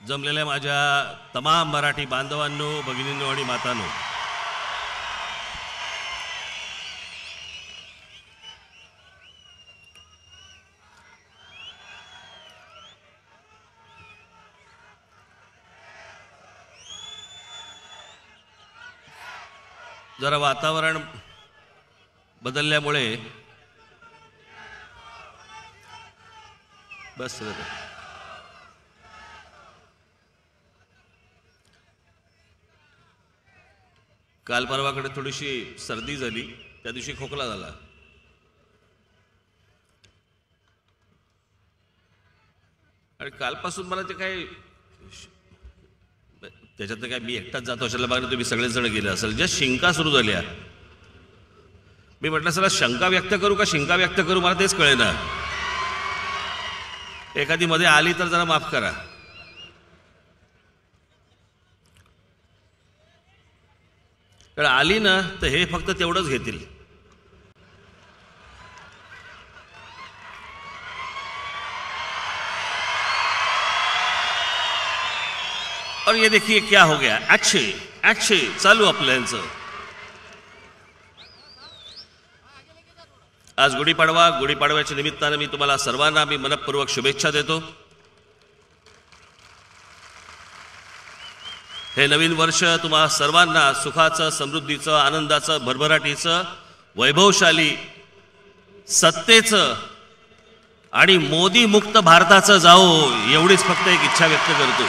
जमलेल्या माझ्या तमाम मराठी बांधवांनो, भगिनींनो आणि मातांनो, जरा वातावरण बदलल्यामुळे बस काल परवाकडे थोडीशी सर्दी झाली, त्या दिवशी खोकला झाला. आणि कालपासून मला ते काय त्याच्यात काय मी एकटाच जातो अशाला बाहेर तुम्ही सगळेच जण गेले असेल. ज्या शिंका सुरू झाल्या, मी म्हटलं सर शंका व्यक्त करू का शिंका व्यक्त करू, मला तेच कळेना. एखादी मध्ये आली तर जरा माफ करा. कारण आली ना तर हे फक्त तेवढंच घेतील. और ये देखिए क्या हो गया, अच्छे चालू आपलं यांचं. आज गुढीपाडव्याच्या निमित्तानं मी तुम्हाला सर्वांना मनपूर्वक शुभेच्छा देतो. हे नवीन वर्ष तुम्हा सर्वांना सुखाचं, समृद्धीचं, आनंदाचं, भरभराटीचं, वैभवशाली, सत्तेचं आणि मोदी मुक्त भारताचं जाओ, एवढीच फक्त एक इच्छा व्यक्त करतो.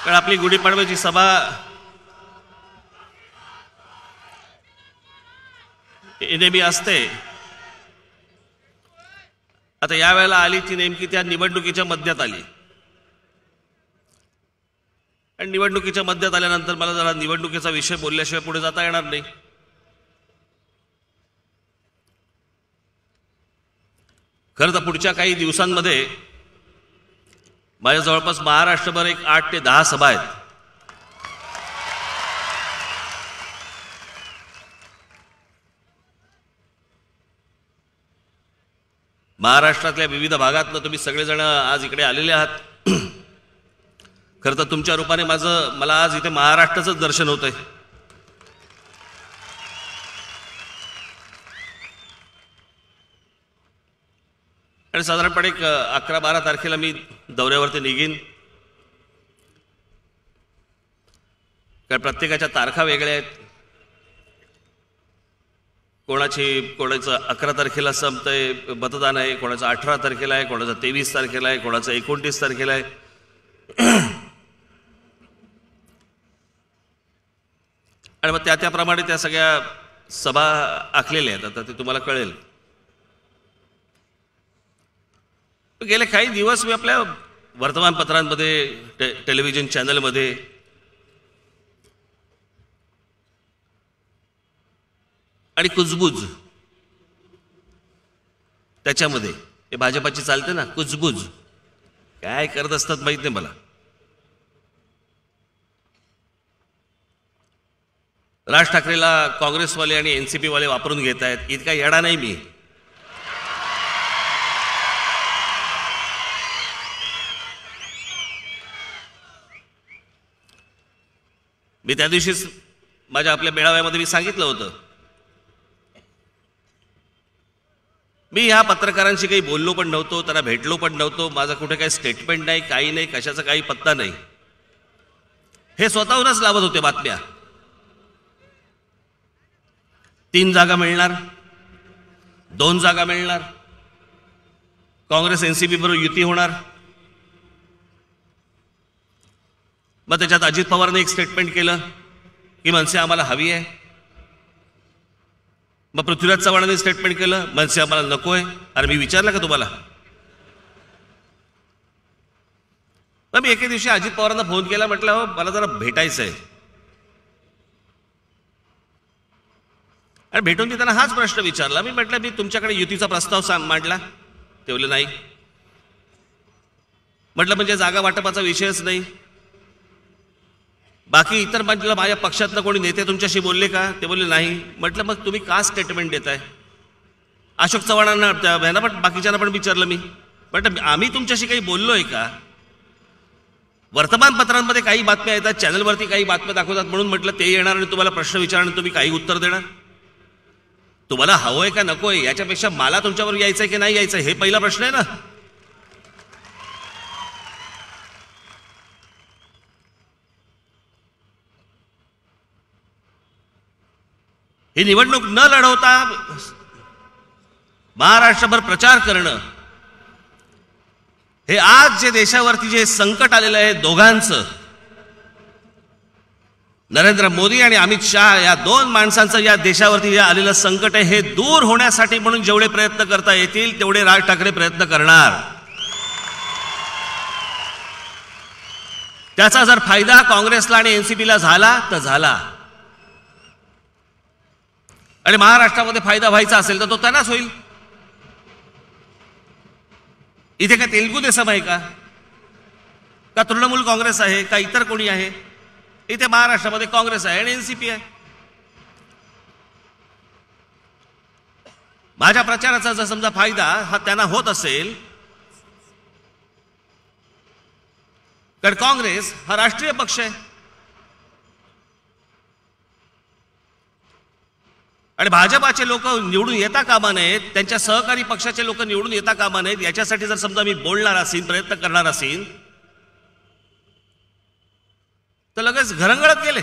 कारण आपली गुढीपाडव्याची सभा नेहमी असते. आता यावेळेला आली ती नेमकी त्या निवडणुकीच्या मध्यात आली. आणि निवडणुकीच्या मध्यात आल्यानंतर मला जरा निवडणुकीचा विषय बोलल्याशिवाय पुढे जाता येणार नाही. खरं तर पुढच्या काही दिवसांमध्ये माझ्या जवळपास महाराष्ट्रभर एक 8 ते 10 सभा आहेत. महाराष्ट्रातल्या विविध भागातनं तुम्ही सगळेजण आज इकडे आलेले आहात. खरं तर तुमच्या रूपाने मला आज इथे महाराष्ट्राचंच दर्शन होतंय. आणि साधारणपणे 11-12 तारखेला मी दौऱ्यावरती निघीन. कारण प्रत्येकाच्या तारखा वेगळ्या आहेत. कोणाचं 11 तारखेला संपतंय मतदान आहे, कोणाचं 18 तारखेला आहे, कोणाचं 23 तारखेला आहे, कोणाचं 29 तारखेला आहे. आणि मग त्याप्रमाणे त्या सगळ्या सभा आखलेल्या आहेत. आता ते तुम्हाला कळेल. गेले काही दिवस मी आपल्या वर्तमानपत्रांमध्ये, टेलिव्हिजन चॅनलमध्ये आणि कुजबूज त्याच्यामध्ये हे भाजपाची चालते ना, कुजबूज काय करत असतात माहित नाही मला. राज ठाकरेला काँग्रेसवाले आणि एनसीपी वाले वापरून घेत आहेत. इतका येडा नाही मी. मी त्या दिवशीच माझ्या आपल्या मेळाव्यामध्ये मी सांगितलं होतं, मी ह्या पत्रकारांशी काही बोललो पण नव्हतो, त्यांना भेटलो पण नव्हतो. माझं कुठे काही स्टेटमेंट नाही, काही नाही, कशाचा काही पत्ता नाही. हे स्वतःहूनच लावत होते बातम्या. 3 जागा मिळणार, 2 जागा मिळणार, काँग्रेस एनसीपी बरोबर युती होणार. मग त्याच्यात अजित पवारने एक स्टेटमेंट केलं की मनसे आम्हाला हवी आहे. मग पृथ्वीराज चव्हाणांनी स्टेटमेंट केलं मनसे आम्हाला नको आहे. अरे मी विचारलं का तुम्हाला? मग मी एके दिवशी अजित पवारांना फोन केला, म्हटलं हो मला जरा भेटायचं आहे. आणि भेटून मी त्यांना हाच प्रश्न विचारला. मी म्हटलं मी तुमच्याकडे युतीचा प्रस्ताव मांडला, ते बोलले नाही. म्हटलं म्हणजे जागा वाटपाचा विषयच नाही. बाकी इतर म्हटलं माझ्या पक्षातलं कोणी नेते तुमच्याशी बोलले का? ते बोलले नाही. म्हटलं मग तुम्ही का स्टेटमेंट देताय? अशोक चव्हाणांना यांना पण बाकीच्यांना पण विचारलं मी, म्हटलं आम्ही तुमच्याशी काही बोललोय का? वर्तमानपत्रांमध्ये काही बातम्या येतात, चॅनलवरती काही बातम्या दाखवतात म्हणून म्हटलं ते येणार आणि तुम्हाला प्रश्न विचारणार आणि तुम्ही काही उत्तर देणार. तुम्हाला हवंय का नकोय याच्यापेक्षा मला तुमच्यावर यायचंय की नाही यायचं हे पहिला प्रश्न आहे ना. ही निवडणूक न लढवता महाराष्ट्रभर प्रचार करणं, हे आज जे देशावरती जे संकट आलेलं आहे दोघांचं, नरेंद्र मोदी आणि अमित शहा या दोन माणसांचं या देशावरती जे आलेलं संकट आहे हे दूर होण्यासाठी म्हणून जेवढे प्रयत्न करता येतील तेवढे राज ठाकरे प्रयत्न करणार. त्याचा जर फायदा काँग्रेसला आणि एनसीपीला झाला तर झाला, आणि महाराष्ट्रामध्ये फायदा व्हायचा असेल तर तो त्यांनाच होईल. इथे काय तेलुगू देसम आहे का? का तृणमूल काँग्रेस आहे का इतर कोणी आहे? इथे महाराष्ट्रामध्ये काँग्रेस आहे आणि एनसीपी आहे. माझ्या प्रचाराचा जर समजा फायदा हा त्यांना होत असेल, कारण काँग्रेस हा राष्ट्रीय पक्ष आहे आणि भाजपाचे लोक निवडून येता कामा नयेत, त्यांच्या सहकारी पक्षाचे लोक निवडून येता कामा नयेत, याच्यासाठी जर समजा मी बोलणार असेल, प्रयत्न करणार असेल तर लगेच घरंगळत गेले.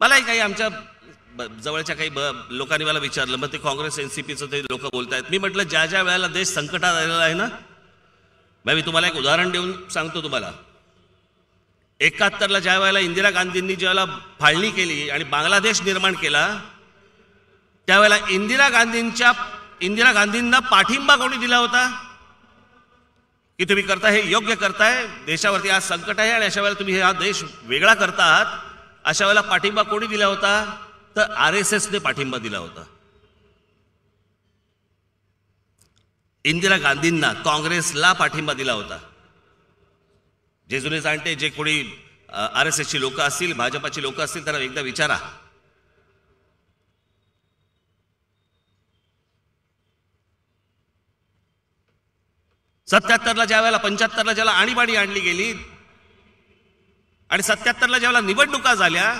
मलाही काही आमच्या जवळच्या काही लोकांनी मला विचारलं, मग ते काँग्रेस एनसीपीचं ते लोक बोलतायत. मी म्हटलं ज्या ज्या वेळेला देश संकटात आलेला आहे ना, मी तुम्हाला एक उदाहरण देऊन सांगतो तुम्हाला. 71ला ज्या वेळेला इंदिरा गांधींनी ज्यावेळेला फाळणी केली आणि बांगलादेश निर्माण केला, त्यावेळेला इंदिरा गांधींना पाठिंबा कोणी दिला होता की तुम्ही करता हे योग्य करताय, देशावरती आज संकट आहे आणि अशा वेळेला तुम्ही हा देश वेगळा करता आहात, अशा वेळेला पाठिंबा कोणी दिला होता? तर RSSने पाठिंबा दिला होता. इंदिरा गांधींना, काँग्रेसला पाठिंबा दिला होता. जे जुने जाणते जे कोणी RSSची लोक असतील, भाजपाची लोक असतील, त्यांना एकदा विचारा. ला ज्या वेळेला 75ला ज्याला आणीबाणी आणली गेली आणि 77ला ज्यावेळेला निवडणुका झाल्या,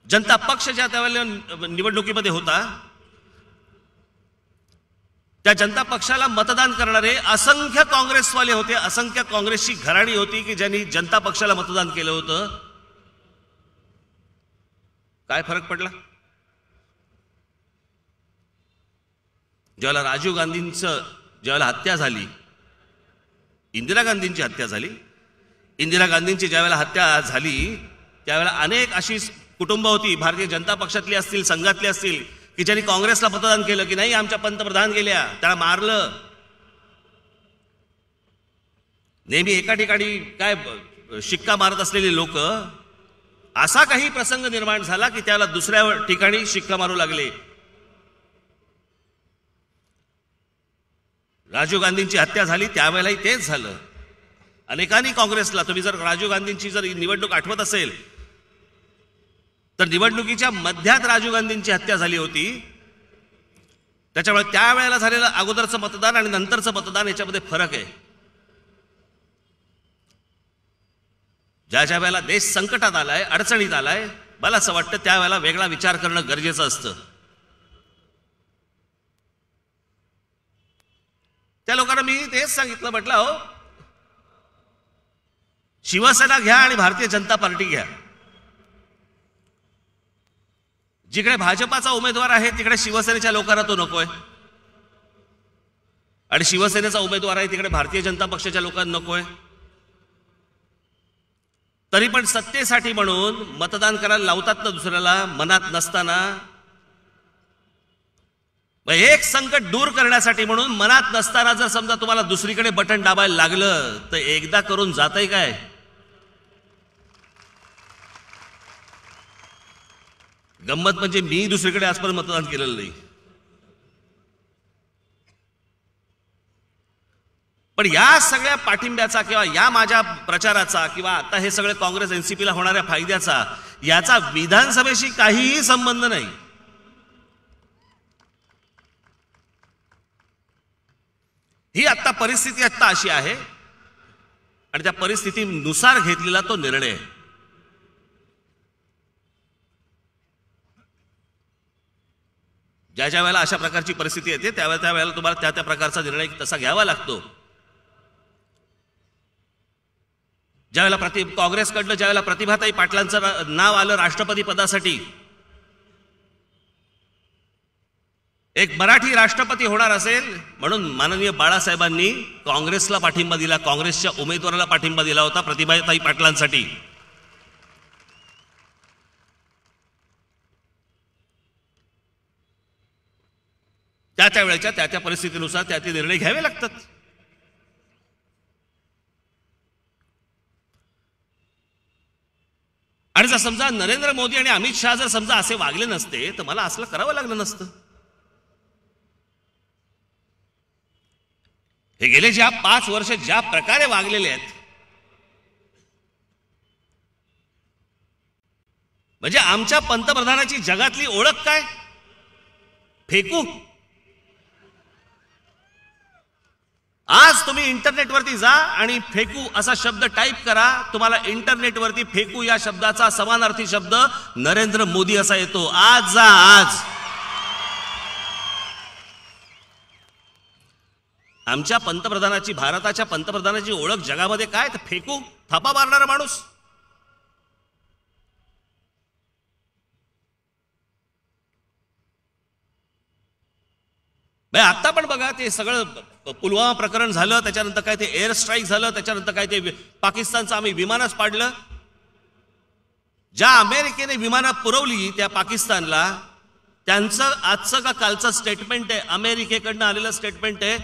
जनता पक्ष ज्या त्यावेळेला निवडणुकीमध्ये होता, त्या जनता पक्षाला मतदान करणारे असंख्य काँग्रेसवाले होते, असंख्य काँग्रेसची घराणी होती की ज्यांनी जनता पक्षाला मतदान केलं होतं. काय फरक पडला? ज्यावेळेला राजीव गांधींचं ज्यावेळेला हत्या झाली, इंदिरा गांधींची हत्या झाली, इंदिरा गांधींची ज्यावेळेला हत्या झाली त्यावेळेला अनेक अशी कुटुंब होती, भारतीय जनता पक्षातली असतील, संघातली असतील, की ज्यांनी काँग्रेसला मतदान केलं की नाही आमच्या पंतप्रधान गेल्या, त्याला मारलं. नेहमी एका ठिकाणी काय शिक्का मारत असलेले लोक, असा काही प्रसंग निर्माण झाला की त्याला दुसऱ्या ठिकाणी शिक्का मारू लागले. राजीव गांधींची हत्या झाली त्यावेळेलाही तेच झालं. अनेकांनी काँग्रेसला, तुम्ही जर राजीव गांधींची जर निवडणूक आठवत असेल तर निवडणुकीच्या मध्यात राजीव गांधींची हत्या झाली होती. त्याच्यामुळे त्यावेळेला झालेलं अगोदरचं मतदान आणि नंतरचं मतदान याच्यामध्ये फरक आहे. ज्या ज्या वेळेला देश संकटात आलाय, अडचणीत आलाय, मला असं वाटतं त्यावेळेला वेगळा विचार करणं गरजेचं असतं. त्या लोकांना मी तेच सांगितलं, म्हटलं हो शिवसेना घ्या आणि भारतीय जनता पार्टी घ्या. जिकडे भाजपाचा उमेदवार आहे तिकडे शिवसेनेच्या लोकांना तो नकोय, आणि शिवसेनेचा उमेदवार आहे तिकडे भारतीय जनता पक्षाच्या लोकांना नकोय. तरी पण सत्तेसाठी म्हणून मतदान करायला लावतात ना दुसऱ्याला, मनात नसताना. एक संकट दूर करण्यासाठी म्हणून मनात नसताना जर समजा तुम्हाला दुसरीकडे बटन दाबायला लागलं तर एकदा करून जातंय काय? गंमत म्हणजे मी दुसरीकडे आजपर्यंत मतदान केलेलं नाही, पण या सगळ्या पाठिंब्याचा किंवा या माझ्या प्रचाराचा किंवा आता हे सगळे काँग्रेस एनसीपीला होणाऱ्या फायद्याचा याचा विधानसभेशी काहीही संबंध नाही. ही आता परिस्थिती आता अशी आहे आणि त्या परिस्थितीनुसार घेतलेला तो निर्णय. ज्या ज्या वेळेला अशा प्रकारची परिस्थिती येते त्यावेळेला तुम्हाला त्या त्या प्रकारचा निर्णय तसा घ्यावा लागतो. ज्यावेळेला काँग्रेसकडनं ज्यावेळेला प्रतिभाताई पाटलांचं नाव आलं राष्ट्रपती पदासाठी, एक मराठी राष्ट्रपती होणार असेल म्हणून माननीय बाळासाहेबांनी काँग्रेसला पाठिंबा दिला, काँग्रेसच्या उमेदवाराला पाठिंबा दिला होता प्रतिभाताई पाटलांसाठी. त्या वेळेच्या त्या परिस्थितीनुसार ते निर्णय घ्यावे लागतात. आणि जर समजा नरेंद्र मोदी आणि अमित शहा जर समजा असे वागले नसते तर मला असलं करावं लागलं नसतं. हे गेले ज्या 5 वर्ष ज्या प्रकारे वागलेले आहेत, म्हणजे आमच्या पंतप्रधानाची जगातली ओळख काय? फेकू. आज तुम्ही इंटरनेटवरती जा आणि फेकू असा शब्द टाईप करा, तुम्हाला इंटरनेटवरती फेकू या शब्दाचा समानार्थी शब्द नरेंद्र मोदी असा येतो. आज जा, आज. आमच्या पंतप्रधानाची, भारताच्या पंतप्रधानाची ओळख जगामध्ये काय? तर फेकू, थापा मारणारा माणूस. आता पण बघा ते सगळं पुलवामा प्रकरण झालं, त्याच्यानंतर काय ते एअर स्ट्राईक झालं, त्याच्यानंतर काय ते पाकिस्तानचं आम्ही विमानच पाडलं. ज्या अमेरिकेने विमानं पुरवली त्या पाकिस्तानला, त्यांचं आजचं का कालचं स्टेटमेंट आहे, अमेरिकेकडनं आलेलं स्टेटमेंट आहे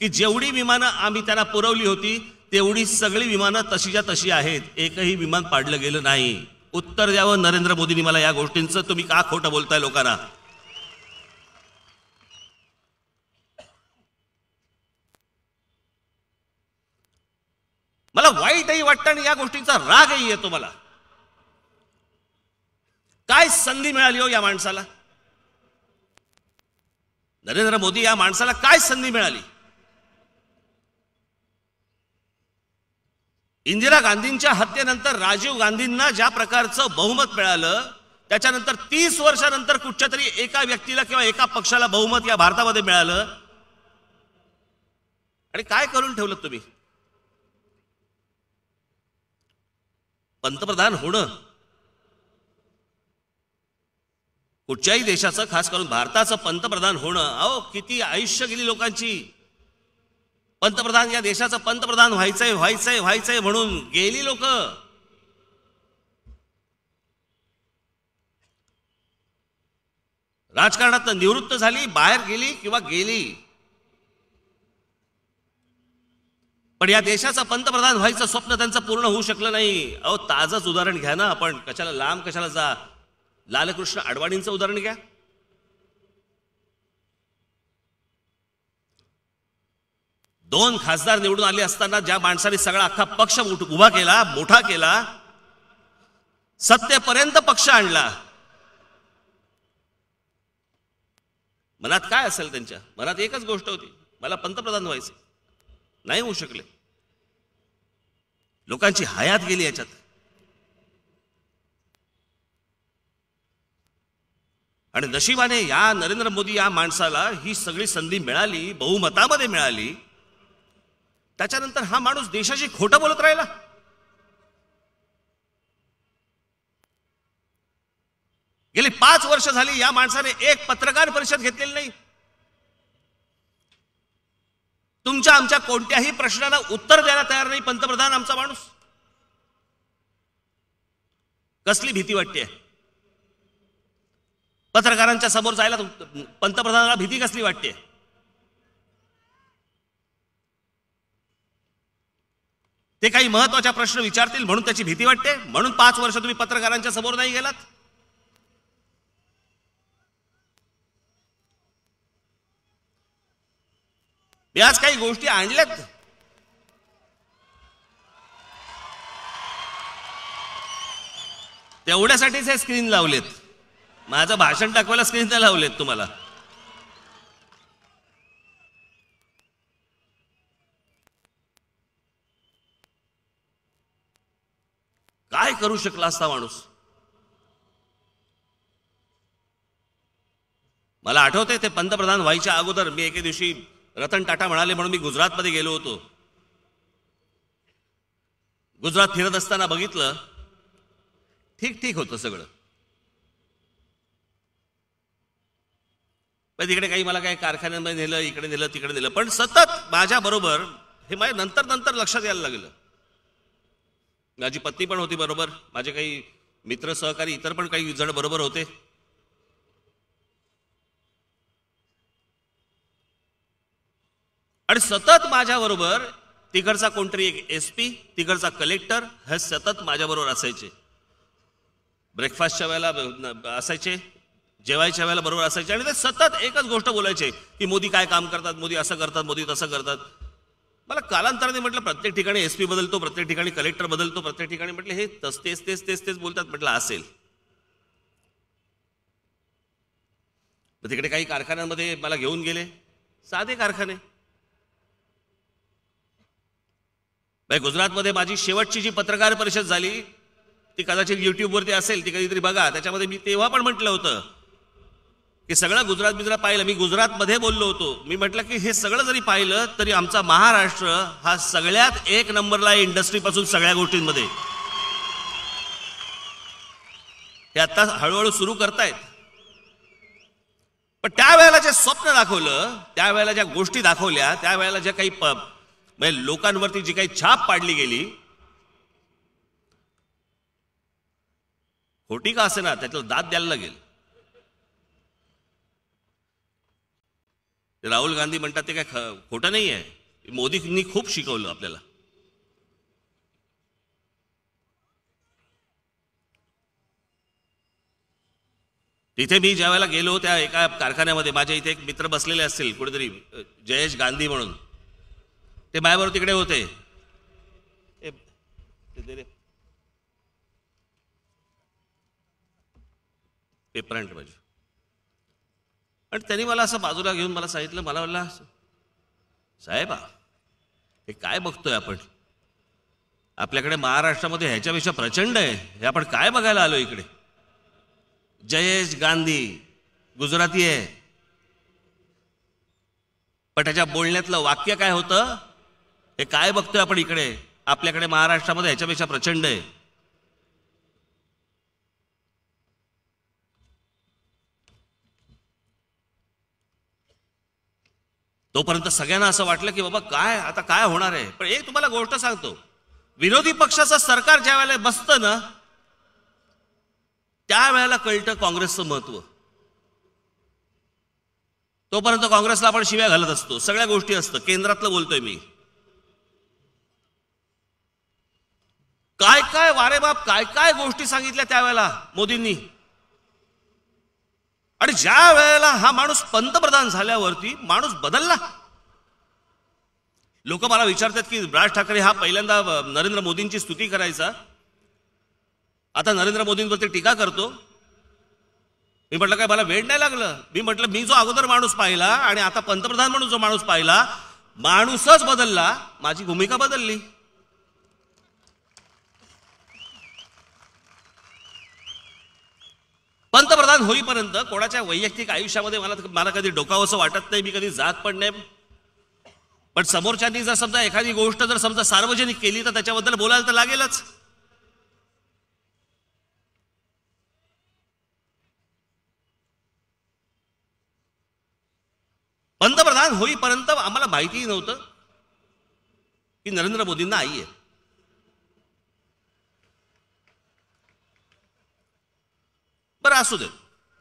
की जेवढी विमानं आम्ही त्यांना पुरवली होती तेवढी सगळी विमानं तशीच्या तशी आहेत, एकही विमान पाडलं गेलं नाही. उत्तर द्यावं नरेंद्र मोदींनी मला या गोष्टींचं. तुम्ही का खोटं बोलताय लोकांना? मला वाईटही वाटतं आणि या गोष्टींचा रागही येतो मला. काय संधी मिळाली हो या माणसाला? नरेंद्र मोदी या माणसाला काय संधी मिळाली? इंदिरा गांधींच्या हत्येनंतर राजीव गांधींना ज्या प्रकारचं बहुमत मिळालं, त्याच्यानंतर 30 वर्षानंतर कुठच्या तरी एका व्यक्तीला किंवा एका पक्षाला बहुमत या भारतामध्ये मिळालं. आणि काय करून ठेवलं तुम्ही? पंतप्रधान होणं कुठच्याही देशाचं, खास करून भारताचं पंतप्रधान होणं, अहो किती आयुष्य गेली लोकांची. पंतप्रधान, या देशाचं पंतप्रधान व्हायचंय व्हायचंय व्हायचंय म्हणून गेली लोक. राजकारणात निवृत्त झाली, बाहेर गेली किंवा गेली, पण या देशाचा पंतप्रधान व्हायचं स्वप्न त्यांचं पूर्ण होऊ शकलं नाही. अहो ताजंच उदाहरण घ्या ना आपण, कशाला लांब कशाला जा. लालकृष्ण अडवाणींचं उदाहरण घ्या. दोन खासदार निवडून आले असताना ज्या माणसाने सगळा अख्खा पक्ष उभा केला, मोठा केला, सत्तेपर्यंत पक्ष आणला, मनात काय असेल त्यांच्या? मनात एकच गोष्ट होती, मला पंतप्रधान व्हायचं. नाही होऊ शकले. लोकांची हयात गेली याच्यात. आणि नशिबाने या नरेंद्र मोदी या माणसाला ही सगळी संधी मिळाली, बहुमतामध्ये मिळाली. त्याच्यानंतर हा माणूस देशाची खोटं बोलत राहिला. गेली 5 वर्ष झाली या माणसाने एक पत्रकार परिषद घेतलेली नाही. तुमच्या आमच्या कोणत्याही प्रश्नाला उत्तर द्यायला तयार नाही पंतप्रधान आमचा माणूस. कसली भीती वाटते पत्रकारांच्या समोर जायला? पंतप्रधानाला भीती कसली वाटते? ते काही महत्वाचा प्रश्न विचारतील म्हणून त्याची भीती वाटते, म्हणून 5 वर्ष तुम्ही पत्रकारांच्या समोर नाही गेलात. मी आज काही गोष्टी आणल्यात तेवढ्यासाठीच हे स्क्रीन लावलेत. माझं भाषण दाखवायला स्क्रीन नाही लावलेत तुम्हाला. काय करू शकला असता माणूस. मला आठवतंय ते पंतप्रधान व्हायच्या अगोदर मी एके दिवशी रतन टाटा म्हणाले म्हणून मी गुजरातमध्ये गेलो होतो. गुजरात फिरत असताना बघितलं, ठीक ठीक होतं सगळं. पण तिकडे काही मला काही कारखान्यांमध्ये नेलं, इकडे नेलं, तिकडे नेलं. पण सतत माझ्या बरोबर हे माझ्या नंतर नंतर लक्षात यायला लागलं. माझी पत्नी पण होती बरोबर, माझे काही मित्र सहकारी इतर पण काही जण बरोबर होते. आणि सतत माझ्या बरोबर तिकडचा कोणतरी एक एसपी, तिकडचा कलेक्टर हे सतत माझ्या बरोबर असायचे. ब्रेकफास्टच्या वेळेला असायचे, जेवायच्या वेळेला बरोबर असायचे. आणि ते सतत एकच गोष्ट बोलायचे की मोदी काय काम करतात, मोदी असं करतात, मोदी तसं करतात. मला कालांतराने म्हटलं प्रत्येक ठिकाणी एसपी बदलतो, प्रत्येक ठिकाणी कलेक्टर बदलतो, प्रत्येक ठिकाणी म्हटलं हे तेच तेच तेच तेच बोलतात. म्हटलं असेल. तिकडे काही कारखान्यांमध्ये मला घेऊन गेले, साधे कारखाने. गुजरातमध्ये माझी शेवटची जी पत्रकार परिषद झाली ती कदाचित युट्यूबवरती असेल, ती कधीतरी बघा. त्याच्यामध्ये मी तेव्हा पण म्हटलं होतं की सगळं गुजरात पाहिलं. मी गुजरातमध्ये बोललो होतो. मी म्हटलं की हे सगळं जरी पाहिलं तरी आमचा महाराष्ट्र हा सगळ्यात एक नंबरला आहे इंडस्ट्रीपासून सगळ्या गोष्टींमध्ये. हे आता हळूहळू सुरू करतायत. पण त्यावेळेला जे स्वप्न दाखवलं, त्यावेळेला ज्या गोष्टी दाखवल्या, त्यावेळेला ज्या काही म्हणजे लोकांवरती जी काही छाप पाडली गेली, खोटी का असे ना, त्याच्याला दाद द्यायला लागेल. राहुल गांधी म्हणतात ते काय खोटं नाही आहे. मोदींनी खूप शिकवलं आपल्याला. तिथे मी ज्या वेळेला गेलो त्या एका कारखान्यामध्ये माझ्या इथे एक मित्र बसलेले असतील कुठेतरी, जयेश गांधी म्हणून, ते माझ्याबरोबर तिकडे होते. पेपरांट माझी. आणि त्यांनी मला असं बाजूला घेऊन मला सांगितलं, मला म्हणला साहेब हे काय बघतोय आपण, आपल्याकडे महाराष्ट्रामध्ये ह्याच्यापेक्षा प्रचंड आहे, हे आपण काय बघायला आलो इकडे. जयेश गांधी गुजराती आहे, पण त्याच्या बोलण्यातलं वाक्य काय होतं, हे काय बघतोय आपण इकडे, आपल्याकडे महाराष्ट्रामध्ये ह्याच्यापेक्षा प्रचंड आहे. तोपर्यंत सगळ्यांना असं वाटलं की बाबा काय आता काय होणार आहे. पण एक तुम्हाला गोष्ट सांगतो, विरोधी पक्षाचं सरकार ज्या वेळेला बसतं ना, त्यावेळेला कळतं काँग्रेसचं महत्व. तोपर्यंत काँग्रेसला आपण शिव्या घालत असतो, सगळ्या गोष्टी असतं. केंद्रातलं बोलतोय मी. काय काय वारे बाप, काय काय गोष्टी सांगितल्या त्यावेळेला मोदींनी. आणि ज्या वेळेला हा माणूस पंतप्रधान झाल्यावरती माणूस बदलला. लोक मला विचारतात की राज ठाकरे हा पहिल्यांदा नरेंद्र मोदींची स्तुती करायचा, आता नरेंद्र मोदींवरती टीका करतो. मी म्हटलं काय मला वेळ नाही लागलं. मी म्हटलं मी जो अगोदर माणूस पाहिला आणि आता पंतप्रधान म्हणून जो माणूस पाहिला, माणूसच बदलला, माझी भूमिका बदलली. पंतप्रधान होईपर्यंत कोणाच्या वैयक्तिक आयुष्यामध्ये मला कधी डोकावंसं वाटत नाही, मी कधी जात पण नाही. पण समोरच्यांनी जर समजा एखादी गोष्ट जर समजा सार्वजनिक केली तर त्याच्याबद्दल बोलायला तर लागेलच. पंतप्रधान होईपर्यंत आम्हाला माहितीही नव्हतं की नरेंद्र मोदींना आई आहे. बरं असू दे,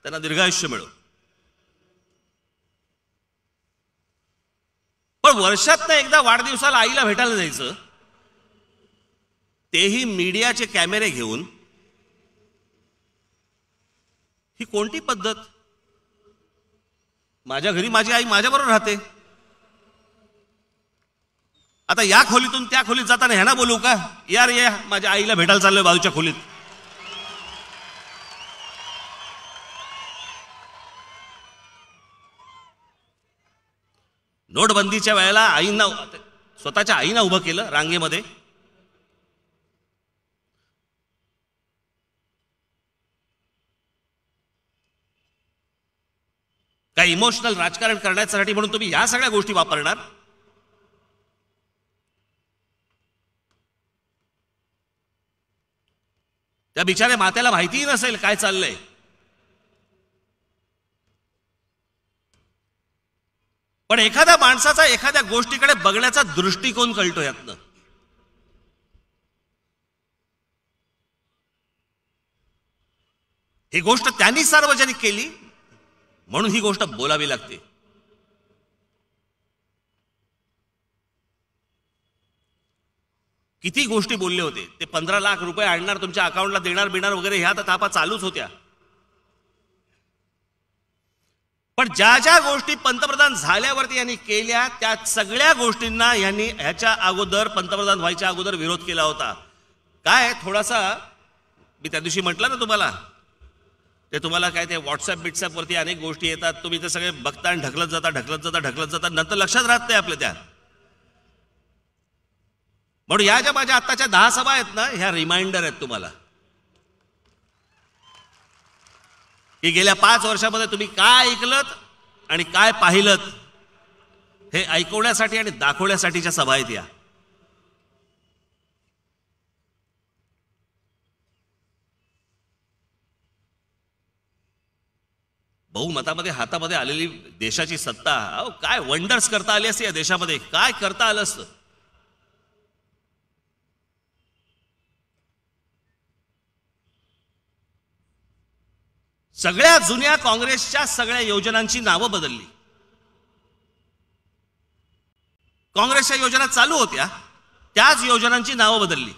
त्यांना दीर्घायुष्य मिळो. पण वर्षातनं एकदा वाढदिवसाला आईला भेटायला जायचं, तेही मीडियाचे कॅमेरे घेऊन, ही कोणती पद्धत. माझ्या घरी माझी आई माझ्याबरोबर राहते. आता या खोलीतून त्या खोलीत जाताना ह्यांना बोलू का, यार या माझ्या आईला भेटायला चाललोय बाजूच्या खोलीत. नोटबंदीच्या वेळेला आईंना, स्वतःच्या आईना उभं केलं रांगेमध्ये. काय इमोशनल राजकारण करण्यासाठी म्हणून तुम्ही या सगळ्या गोष्टी वापरणार? त्या बिचाऱ्या मात्याला माहितीही नसेल काय चाललंय. पण एखाद्या माणसाचा एखाद्या गोष्टीकडे बघण्याचा दृष्टिकोन कळतो यातनं. ही गोष्ट त्यांनी सार्वजनिक केली म्हणून ही गोष्ट बोलावी लागते. किती गोष्टी बोलले होते. ते 15 लाख रुपये आणणार, तुमच्या अकाउंटला देणार बिणार वगैरे, ह्या तर तापा चालूच होत्या. पण ज्या ज्या गोष्टी पंतप्रधान झाल्यावरती यांनी केल्या त्या सगळ्या गोष्टींना यांनी ह्याच्या अगोदर, पंतप्रधान व्हायच्या अगोदर विरोध केला होता. काय थोडासा, मी त्या दिवशी म्हटलं ना तुम्हाला, ते तुम्हाला काय ते व्हॉट्सअप वरती अनेक गोष्टी येतात, तुम्ही ते सगळे बघता आणि ढकलत जाता, नंतर लक्षात राहत नाही आपल्या त्या. म्हणून या ज्या माझ्या आत्ताच्या 10 सभा आहेत ना, ह्या रिमाइंडर आहेत तुम्हाला की गेल्या 5 वर्षामध्ये तुम्ही काय ऐकलत आणि काय पाहिलत हे ऐकवण्यासाठी आणि दाखवण्यासाठीच्या सभा आहेत या. बहुमतामध्ये हातामध्ये आलेली देशाची सत्ता, अहो काय वंडर्स करता आली असते या देशामध्ये, काय करता आलं असतं. सगळ्या जुन्या काँग्रेसच्या सगळ्या योजनांची नावं बदलली. काँग्रेसच्या योजना चालू होत्या त्याच योजनांची नावं बदलली.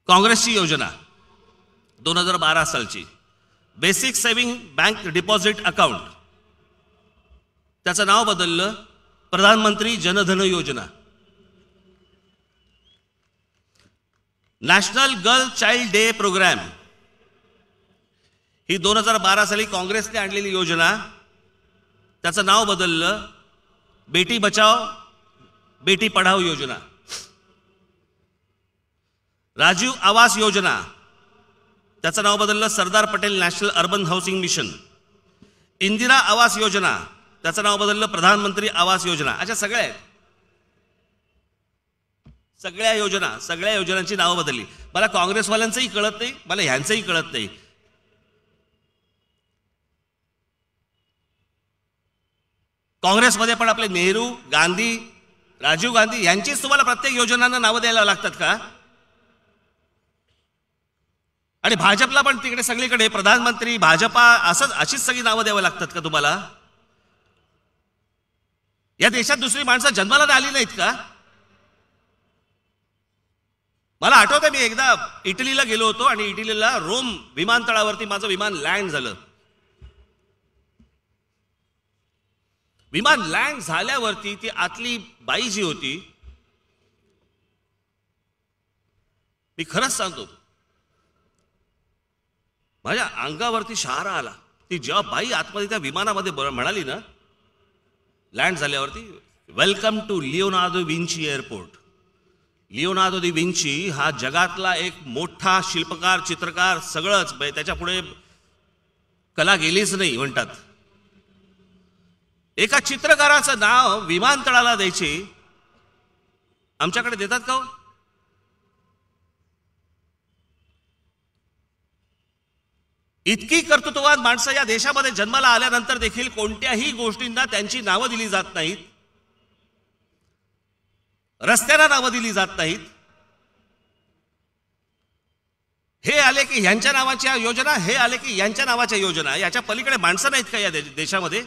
काँग्रेसची योजना 2012 सालची basic saving bank deposit account, त्याचं नाव बदललं Pradhanmantri Jandhan Yojana. National girl child day programme ही 2012 साली काँग्रेसने आणलेली योजना, त्याचं नाव बदललं बेटी बचाओ बेटी पढाओ योजना. राजीव आवास योजना, त्याचं नाव बदललं Sardar Patel national urban housing mission. Indira Awas Yojana, त्याचं नाव बदललं प्रधानमंत्री आवास योजना. अशा सगळ्या आहेत, सगळ्या योजनांची नावं बदलली. मला काँग्रेसवाल्यांचंही कळत नाही, मला ह्यांचंही कळत नाही. काँग्रेसमध्ये पण आपले नेहरू, गांधी, राजीव गांधी यांचीच तुम्हाला प्रत्येक योजनांना नावं द्यायला लागतात का? आणि भाजपला पण तिकडे सगळीकडे प्रधानमंत्री, भाजपा अशीच सगळी नावं द्यावं लागतात का तुम्हाला? या देशात दुसरी माणसं जन्माला आली नाहीत का? मला आठवतं मी एकदा इटलीला गेलो होतो आणि इटलीला रोम विमानतळावरती माझं विमान लँड झालं. विमान लँड झाल्यावरती ती आतली बाई जी होती, मी खरंच सांगतो माझ्या अंगावरती शहारा आला. ती जेव्हा बाई आतमध्ये त्या विमानामध्ये म्हणाली ना लँड झाल्यावरती, welcome to Leonardo Vinci airport. Leonardo di Vinci हा जगातला एक मोठा शिल्पकार, चित्रकार, सगळंच, त्याच्या पुढे कला गेलीच नाही म्हणतात. एका चित्रकाराचं नाव विमानतळाला द्यायचे, आमच्याकडे देतात का? इतकी कर्तृत्ववान माणसं या देशामध्ये जन्माला आल्यानंतर देखील कोणत्याही गोष्टींना त्यांची नावं दिली जात नाहीत, रस्त्यांना नावं दिली जात नाहीत. हे आले की ह्यांच्या नावाच्या योजना, हे आले की यांच्या नावाच्या योजना. याच्या पलीकडे माणसं नाहीत का या देशामध्ये?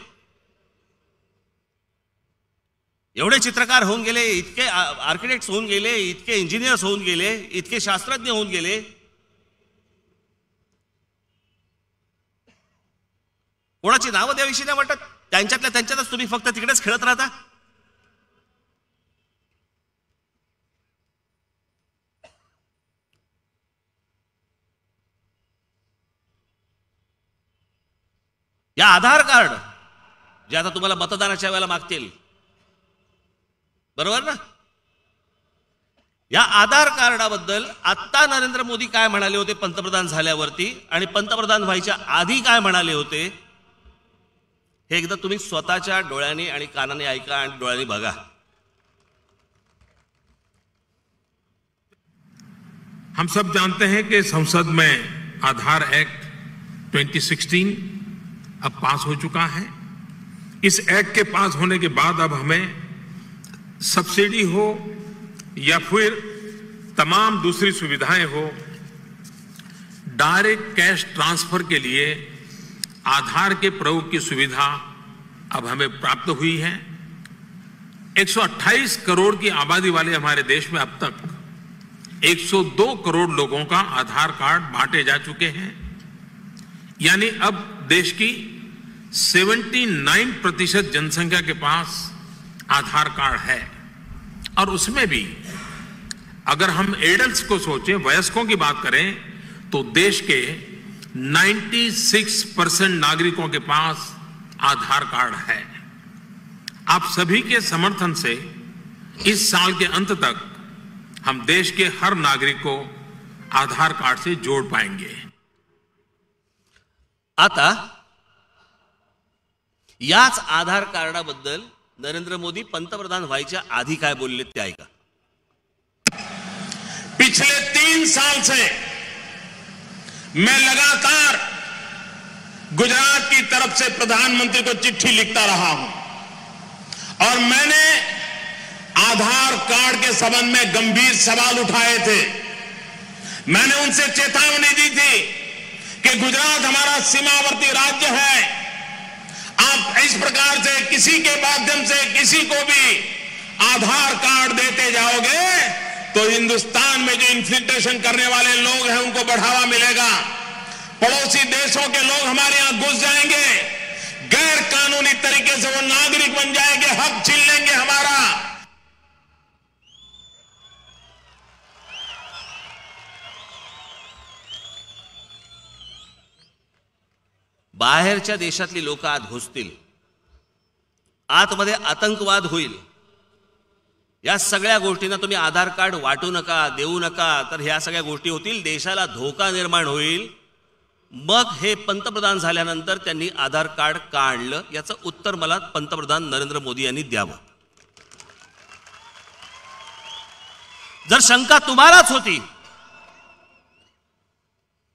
एवढे चित्रकार होऊन गेले, इतके आर्किटेक्ट्स होऊन गेले, इतके इंजिनियर्स होऊन गेले, इतके शास्त्रज्ञ होऊन गेले. कोणाची नावं द्याविषयी नाही वाटत? त्यांच्यातच तुम्ही फक्त तिकडेच खेळत राहता. या आधार कार्ड जे आता तुम्हाला मतदानाच्या वेळेला मागतील, बरोबर ना? या आधार कार्डाबद्दल आता नरेंद्र मोदी काय म्हणाले होते पंतप्रधान झाल्यावरती, आणि पंतप्रधान व्हायच्या आधी काय म्हणाले होते, हे एकदा तुम्ही स्वतःच्या डोळ्यांनी आणि कानाने ऐका आणि डोळ्यांनी बघा. हम सब जानते हैं कि संसद में आधार एक्ट 2016 अब पास हो चुका है. इस एक्ट के पास होने के बाद अब हमें सब्सिडी हो या फिर तमाम दूसरी सुविधाएं हो, डायरेक्ट कैश ट्रांसफर के लिए आधार के प्रयोग की सुविधा अब हमें प्राप्त हुई है. 128 करोड़ की आबादी वाले हमारे देश में अब तक 102 करोड़ लोगों का आधार कार्ड बांटे जा चुके हैं. यानी अब देश की 79% जनसंख्या के पास आधार कार्ड है. और उसमें भी अगर हम एडल्ट्स को सोचें, वयस्कों की बात करें, तो देश के 96% नागरिकों के पास आधार कार्ड है. आप सभी के समर्थन से इस साल के अंत तक हम देश के हर नागरिक को आधार कार्ड से जोड़ पाएंगे. आता याच आधार कार्डाबद्दल नरेंद्र मोदी पंतप्रधान व्हायच्या आधी काय बोलले ते ऐका. पिछले 3 साल से मैं लगातार गुजरात की तरफ से प्रधानमंत्री को चिट्ठी लिखता रहा हूं और मैंने आधार कार्ड के संबंध में गंभीर सवाल उठाए थे. मैंने उनसे चेतावनी दी थी कि गुजरात हमारा सीमावर्ती राज्य है. आप इस प्रकार से किसी के माध्यम से किसी को भी आधार कार्ड देते जाओगे तो हिंदुस्तान में जो इन्फिल्ट्रेशन करने वाले लोग हैं उनको बढ़ावा मिलेगा. पड़ोसी देशों के लोग हमारे यहां घुस जाएंगे, गैर कानूनी तरीके से वो नागरिक बन जाएंगे, हक छीन लेंगे हमारा. बाहेरच्या देशातली लोक आत घुसतील, आतमध्ये आतंकवाद होईल. या सगळ्या गोष्टींना तुम्ही आधार कार्ड वाटू नका, देऊ नका, तर ह्या सगळ्या गोष्टी होतील, देशाला धोका निर्माण होईल. मग हे पंतप्रधान झाल्यानंतर त्यांनी आधार कार्ड का आणलं, याचं उत्तर मला पंतप्रधान नरेंद्र मोदी यांनी द्यावं. जर शंका तुम्हालाच होती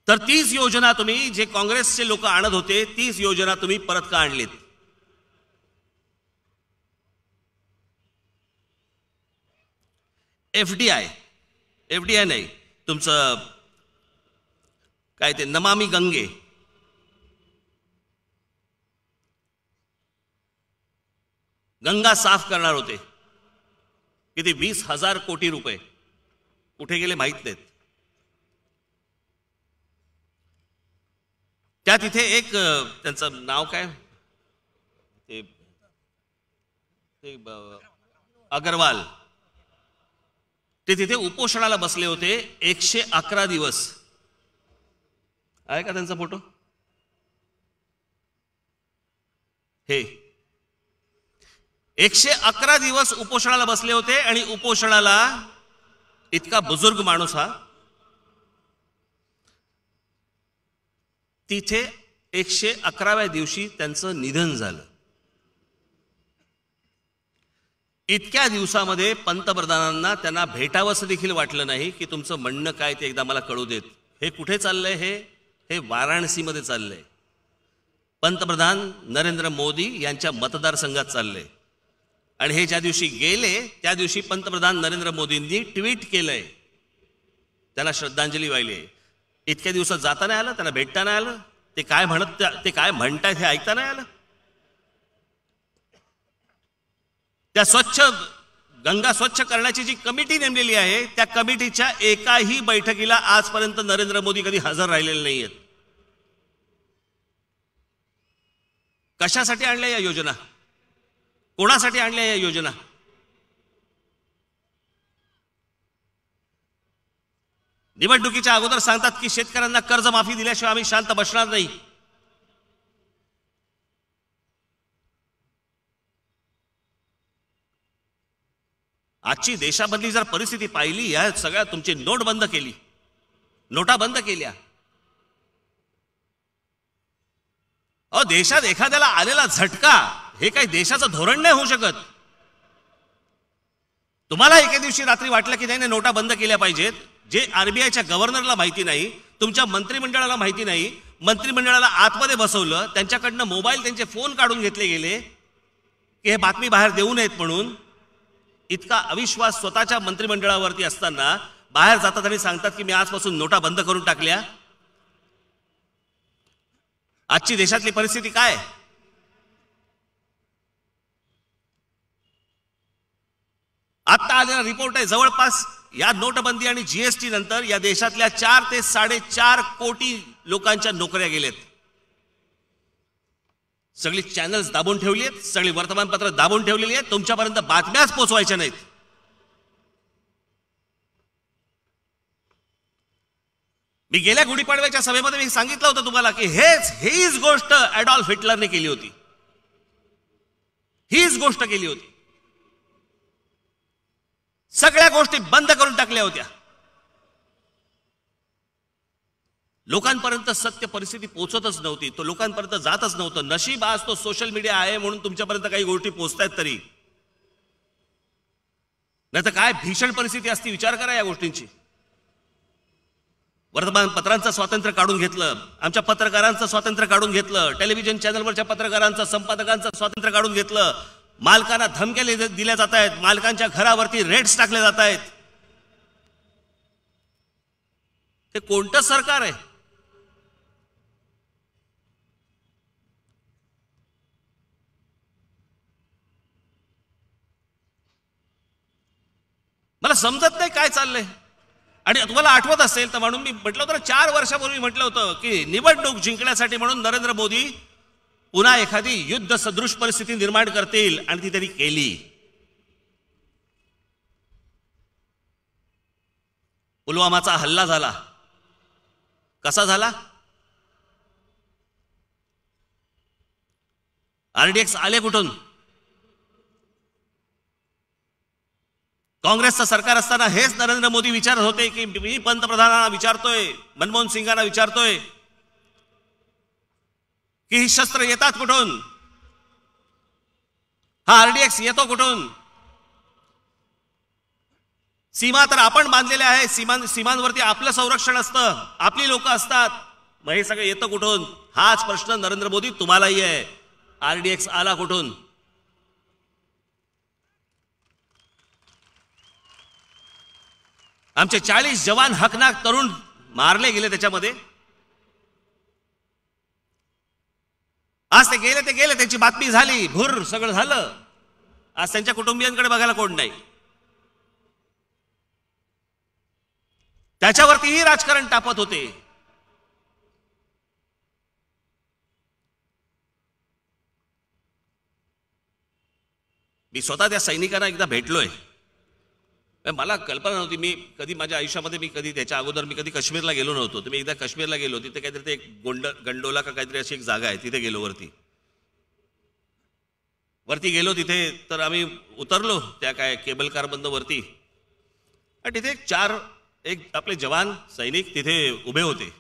तर तीच योजना तुम्ही, जे काँग्रेसचे लोक आणत होते, तीच योजना तुम्ही परत का आणलीत? एफडीआय नाही, तुमचं काय ते नमामि गंगे, गंगा साफ करणार होते, किती 20,000 कोटी रुपये कुठे गेले माहित नाहीत. त्या तिथे एक त्यांचं नाव काय, ते अग्रवाल, ते तिथे उपोषणाला बसले होते 111 दिवस. आहे का त्यांचा फोटो? हे 111 दिवस उपोषणाला बसले होते. आणि उपोषणाला इतका बुजुर्ग माणूस हा, तिथे 111व्या दिवशी त्यांचं निधन झालं. इतक्या दिवसामध्ये पंतप्रधानांना त्यांना भेटावंसं देखील वाटलं नाही की तुमचं म्हणणं काय ते एकदा मला कळू देत. हे कुठे चाललंय? हे वाराणसीमध्ये चाललंय. पंतप्रधान नरेंद्र मोदी यांच्या मतदारसंघात चाललंय. आणि हे ज्या दिवशी गेले त्या दिवशी पंतप्रधान नरेंद्र मोदींनी ट्विट केलंय, त्यांना श्रद्धांजली वाहिली. इतक्या दिवसात जाता नाही आलं, त्यांना भेटता नाही आलं, ते काय म्हणतायत हे ऐकता नाही आलं. त्या गंगा स्वच्छ करण्याची जी कमिटी नेमलेली आहे, त्या कमिटीच्या एकाही बैठकीला आजपर्यंत नरेंद्र मोदी कधी हजर राहिलेले नाहीयेत. कशासाठी आणल्या या योजना? कोणासाठी आणल्या या योजना? निवडणुकीच्या अगोदर सांगतात की शेतकऱ्यांना कर्जमाफी दिल्याशिवाय आम्ही शांत बसणार नाही. आजची देशामधली जर परिस्थिती पाहिली, या सगळ्या तुमची नोट बंद केली, नोटा बंद केल्या. देशात एखाद्याला आलेला झटका हे काही देशाचं धोरण नाही होऊ शकत. तुम्हाला एके दिवशी रात्री वाटलं की नाही नोटा बंद केल्या पाहिजेत, जे आरबीआयच्या गव्हर्नरला माहिती नाही, तुमच्या मंत्रिमंडळाला माहिती नाही, मंत्रिमंडळाला आतमध्ये बसवलं, त्यांच्याकडनं मोबाईल त्यांचे फोन काढून घेतले गेले की हे बातमी बाहेर देऊ नयेत म्हणून. इतका अविश्वास स्वतःच्या मंत्रिमंडळावरती असताना बाहेर जातात आणि सांगतात की मी आजपासून नोटा बंद करून टाकल्या. आजची देशातली परिस्थिती काय? आता आलेला रिपोर्ट आहे, जवळपास या नोटबंदी आणि जीएसटी नंतर या देशातल्या 4 ते 4.5 कोटी लोकांच्या नोकऱ्या गेलेत. सगळी चॅनल्स दाबून ठेवली आहेत, सगळी वर्तमानपत्र दाबून ठेवलेली आहेत, तुमच्यापर्यंत बातम्याच पोहोचवायच्या नाहीत. मी गेल्या गुढीपाडव्याच्या सभेमध्ये मी सांगितलं होतं तुम्हाला की हीच गोष्ट ॲडॉल्फ हिटलरने केली होती, हीच गोष्ट केली होती. सगळ्या गोष्टी बंद करून टाकल्या होत्या. लोकांपर्यंत सत्य परिस्थिती पोहोचतच नव्हती, तो लोकांपर्यंत जातच नव्हतं. नशीब आज तो सोशल मीडिया आहे म्हणून तुमच्यापर्यंत काही गोष्टी पोहोचतायत तरी, नाही तर काय भीषण परिस्थिती असती विचार करा या गोष्टींची. वर्तमानपत्रांचं स्वातंत्र्य काढून घेतलं, आमच्या पत्रकारांचं स्वातंत्र्य काढून घेतलं, टेलिव्हिजन चॅनलवरच्या पत्रकारांचं, संपादकांचं स्वातंत्र्य काढून घेतलं. मालकांना धमक्या दिल्या जात आहेत, मालकांच्या घरावरती रेड्स टाकले जात आहेत. हे कोणतं सरकार आहे? मला समजत नाही काय चाललंय. आणि तुम्हाला आठवत असेल तर म्हणून मी म्हटलं होतं 4 वर्षापूर्वी म्हटलं होतं की निवडणूक जिंकण्यासाठी म्हणून नरेंद्र मोदी पुन्हा एखादी युद्ध सदृश परिस्थिती निर्माण करतील, आणि ती त्यांनी केली. पुलवामाचा हल्ला झाला. कसा झाला? आरडीएक्स आले कुठून? काँग्रेसचं सरकार असताना हेच नरेंद्र मोदी विचारत होते की मी पंतप्रधानांना विचारतोय, मनमोहन सिंगांना विचारतोय की ही शस्त्र येतात कुठून, हा आरडीएक्स येतो कुठून? सीमा तर आपण बांधलेल्या आहे, सीमांवरती आपलं संरक्षण असतं, आपली लोक असतात, मग हे सगळं येतं कुठून? हाच प्रश्न नरेंद्र मोदी तुम्हालाही आहे. आरडीएक्स आला कुठून? आमचे 40 जवान हकनाक तरुण मारले गेले त्याच्यामध्ये. आज ते गेले, त्यांची बातमी झाली, भुर सगळं झालं. आज त्यांच्या कुटुंबियांकडे बघायला कोण नाही. त्याच्यावरतीही राजकारण टापत होते. मी स्वतः त्या सैनिकांना एकदा भेटलोय. मला कल्पना नव्हती, मी कधी माझ्या आयुष्यामध्ये त्याच्या अगोदर मी कधी काश्मीरला गेलो नव्हतो. तर मी एकदा काश्मीरला गेलो, तिथे काहीतरी ते एक गंडोला का काहीतरी अशी एक जागा आहे, तिथे गेलो. वरती गेलो तिथे, तर आम्ही उतरलो त्या काय केबल कार बंद वरती, आणि तिथे एक आपले जवान सैनिक तिथे उभे होते.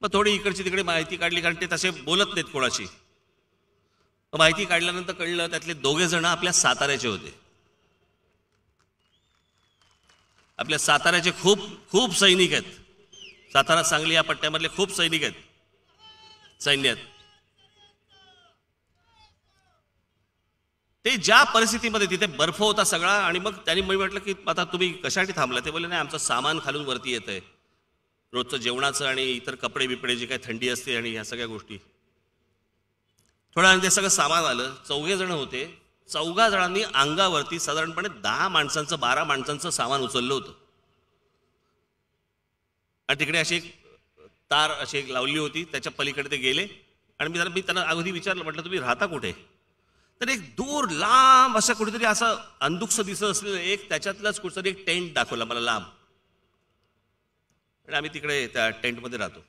मग थोडी इकडची तिकडे माहिती काढली, कारण ते तसे बोलत नाहीत कोणाशी. माहिती काढल्यानंतर कळलं त्यातले 2 जण आपल्या साताऱ्याचे होते. आपल्या साताऱ्याचे खूप सैनिक आहेत. सातारा सांगली या पट्ट्यामधले खूप सैनिक आहेत सैन्यात. ते ज्या परिस्थितीमध्ये तिथे बर्फ होता सगळा, आणि मग त्यांनी मी म्हटलं की आता तुम्ही कशासाठी थांबला? ते बोलले नाही, आमचं सामान खालून वरती येत आहे, रोजचं जेवणाचं आणि इतर कपडे बिपडे जे काही थंडी असते आणि ह्या सगळ्या गोष्टी. थोड्या वेळाने ते सगळं सामान आलं. 4 जण होते. 4 जणांनी अंगावरती साधारणपणे 10 माणसांचं 12 माणसांचं सामान उचललं होतं. आणि तिकडे अशी एक तार अशी एक लावली होती, त्याच्या पलीकडे ते गेले. आणि मी त्यांना अगदी विचारलं, म्हटलं तुम्ही राहता कुठे? तर एक दूर लांब असं कुठेतरी असं अंधुकसं दिसत असलेलं एक त्याच्यातलाच कुठेतरी एक टेंट दाखवला मला लांब. आणि आम्ही तिकडे त्या टेंटमध्ये राहतो.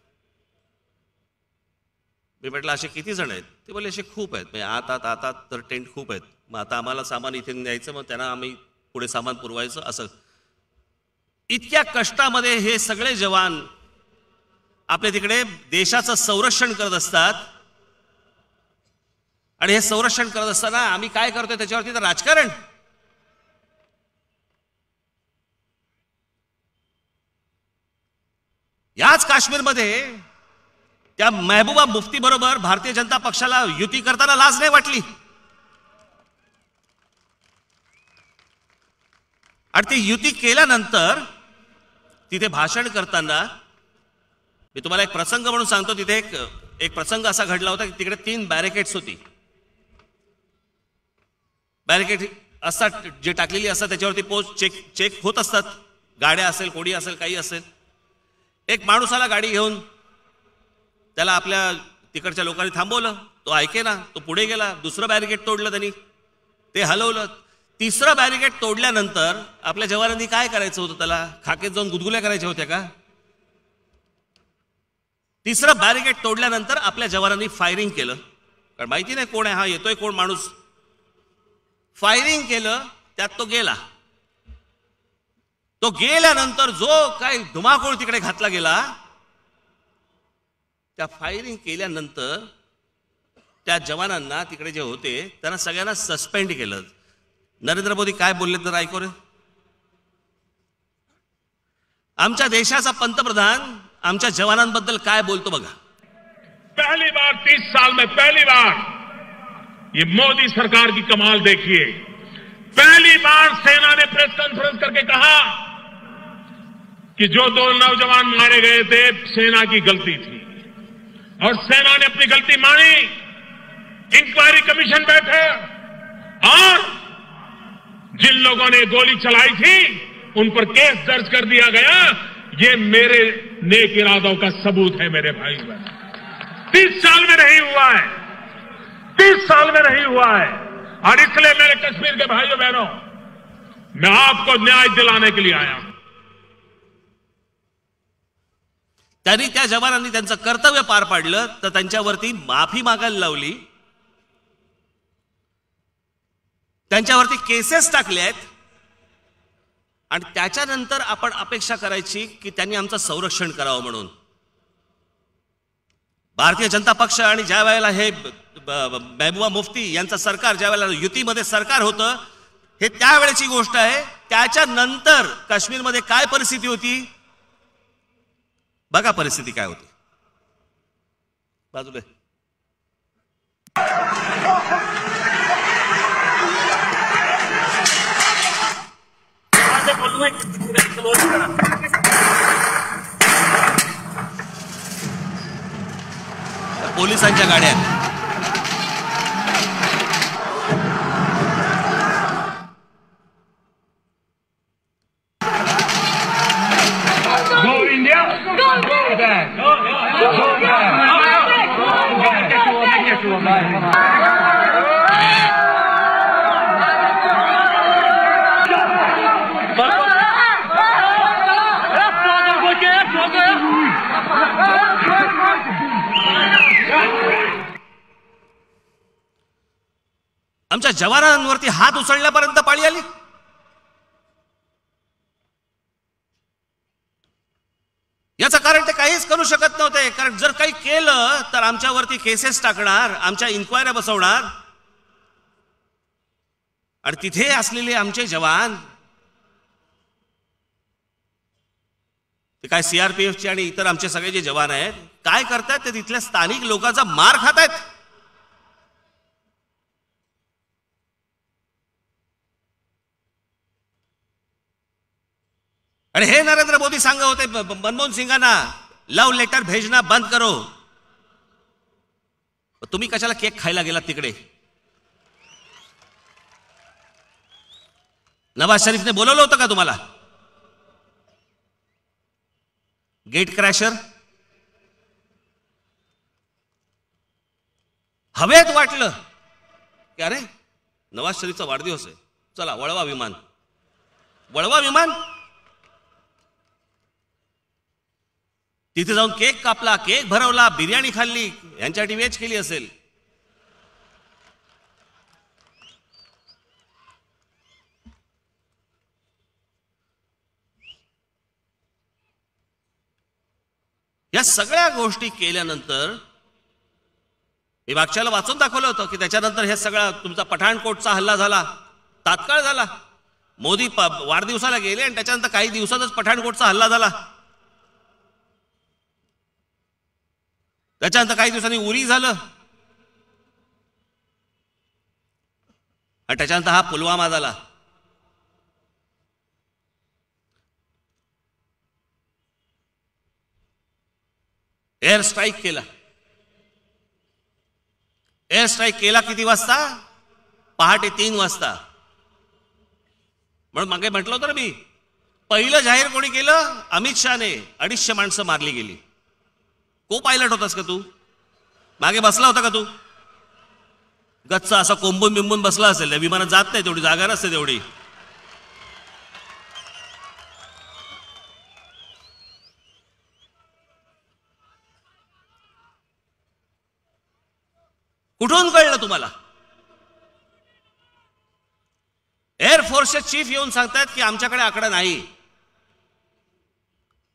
मी म्हटलं असे किती जण आहेत? ते बोलले असे खूप आहेत, म्हणजे आत तर टेंट खूप आहेत. मग आता आम्हाला सामान इथे न्यायचं, मग त्यांना आम्ही पुढे सामान पुरवायचं. असं इतक्या कष्टामध्ये हे सगळे जवान आपल्या तिकडे देशाचं संरक्षण करत असतात. आणि हे संरक्षण करत असताना आम्ही काय करतोय त्याच्यावरती तर राजकारण. याच काश्मीरमध्ये त्या महबूबा मुफ्ती बरोबर भारतीय जनता पक्षाला युती करताना लाज नाही वाटली. आणि ती युती केल्यानंतर तिथे भाषण करताना मी तुम्हाला एक प्रसंग म्हणून सांगतो. तिथे एक प्रसंग असा घडला होता की तिकडे 3 बॅरिकेड्स होती. बॅरिकेड असतात जे टाकलेली असतात त्याच्यावरती पोस्ट चेक होत असतात. गाड्या असेल, कोणी असेल, काही असेल. एक माणूस आला गाडी घेऊन, त्याला आपल्या तिकडच्या लोकांनी थांबवलं. तो ऐके ना, तो पुढे गेला. दुसरं बॅरिकेड तोडलं त्यांनी, ते हलवलं. तिसरं बॅरिकेड तोडल्यानंतर आपल्या जवानांनी काय करायचं होतं? त्याला खाकेत जाऊन गुदगुल्या करायच्या होत्या का? तिसरं बॅरिकेड तोडल्यानंतर आपल्या जवानांनी फायरिंग केलं. कारण माहिती नाही कोण आहे, हा येतोय कोण माणूस. फायरिंग केलं, त्यात तो गेला. तो गेल्यानंतर जो काही धुमाकूळ तिकडे घातला गेला, त्या फायरिंग केल्यानंतर त्या जवानांना तिकडे जे होते त्यांना सगळ्यांना सस्पेंड केलं. नरेंद्र मोदी काय बोलले तर ऐकू रे. आमच्या देशाचा पंतप्रधान आमच्या जवानांबद्दल काय बोलतो बघा. पहली बार 30 साल में पहली बार ये मोदी सरकार की कमाल देखिए. पहली बार सेना ने प्रेस कॉन्फ्रेंस करके कहा कि जो 2 नौजवान मारे गए थे सेना की गलती थी और सेना ने अपनी गलती मानी. इंक्वायरी कमीशन बैठे और जिन लोगों ने गोली चलाई थी उन पर केस दर्ज कर दिया गया. ये मेरे नेक इरादों का सबूत है मेरे भाई बहन. 30 साल में नहीं हुआ है, 30 साल में नहीं हुआ है. और इसलिए मेरे कश्मीर के भाइयों बहनों, मैं आपको न्याय दिलाने के लिए आया हूं. त्यांनी त्या जवानांनी त्यांचं कर्तव्य पार पाडलं तर त्यांच्यावरती माफी मागायला लावली. त्यांच्यावरती केसेस टाकले आहेत. आणि त्याच्यानंतर आपण अपेक्षा करायची की त्यांनी आमचं संरक्षण करावं म्हणून. भारतीय जनता पक्ष आणि ज्या वेळेला हे महबूबा मुफ्ती यांचं सरकार, ज्या वेळेला युतीमध्ये सरकार होतं, हे त्यावेळेची गोष्ट आहे. त्याच्यानंतर काश्मीरमध्ये काय परिस्थिती होती बघा. परिस्थिती काय होती बाजूला. पोलिसांच्या गाड्या Go India! Go back! Go आमच्या जवानांवरती हात उचलण्यापर्यंत पाळी आली. याचं कारण ते काहीच करू शकत नव्हते. कारण जर काही केलं तर आमच्यावरती केसेस टाकणार, आमच्या इन्क्वायऱ्या बसवणार. आणि तिथे असलेले आमचे जवान, ते काय सीआरपीएफचे आणि इतर आमचे सगळे जे जवान आहेत, काय करतात ते तिथल्या स्थानिक लोकांचा मार खात आहेत. आणि हे नरेंद्र मोदी सांगत होते मनमोहन सिंगांना, लव लेटर भेजना बंद करो. तुम्ही कशाला केक खायला गेलात तिकडे? नवाज शरीफने बोलवलं होतं का तुम्हाला? गेट क्रॅशर हवेत वाटलं की अरे नवाज शरीफचा वाढदिवस आहे, चला वळवा विमान. वळवा विमान, तिथे जाऊन केक कापला, केक भरवला, बिर्याणी खाल्ली. यांच्यासाठी वेज केली असेल. या सगळ्या गोष्टी केल्यानंतर मी मागच्याला वाचून दाखवलं होतं की त्याच्यानंतर हे सगळा तुमचा पठाणकोटचा हल्ला झाला, तात्काळ झाला. मोदी वाढदिवसाला गेले आणि त्याच्यानंतर काही दिवसातच पठाणकोटचा हल्ला झाला. त्याच्यानंतर काही दिवसांनी उरी झालं आणि त्याच्यानंतर हा पुलवामा झाला. एअर स्ट्राईक केला. एअर स्ट्राईक केला किती वाजता? पहाटे 3 वाजता. म्हणून मागे म्हटलं होतं ना मी, पहिलं जाहीर कोणी केलं? अमित शहाने. 250 माणसं मारली गेली. को पायलट होतास का तू? मागे बसला होता का तू? गच्चा असा कोंबून बिंबून बसला असेल. त्या विमानात जात नाही, तेवढी जागा नसते तेवढी. कुठून कळलं तुम्हाला? एअरफोर्सचे चीफ येऊन सांगतायत की आमच्याकडे आकडा नाही.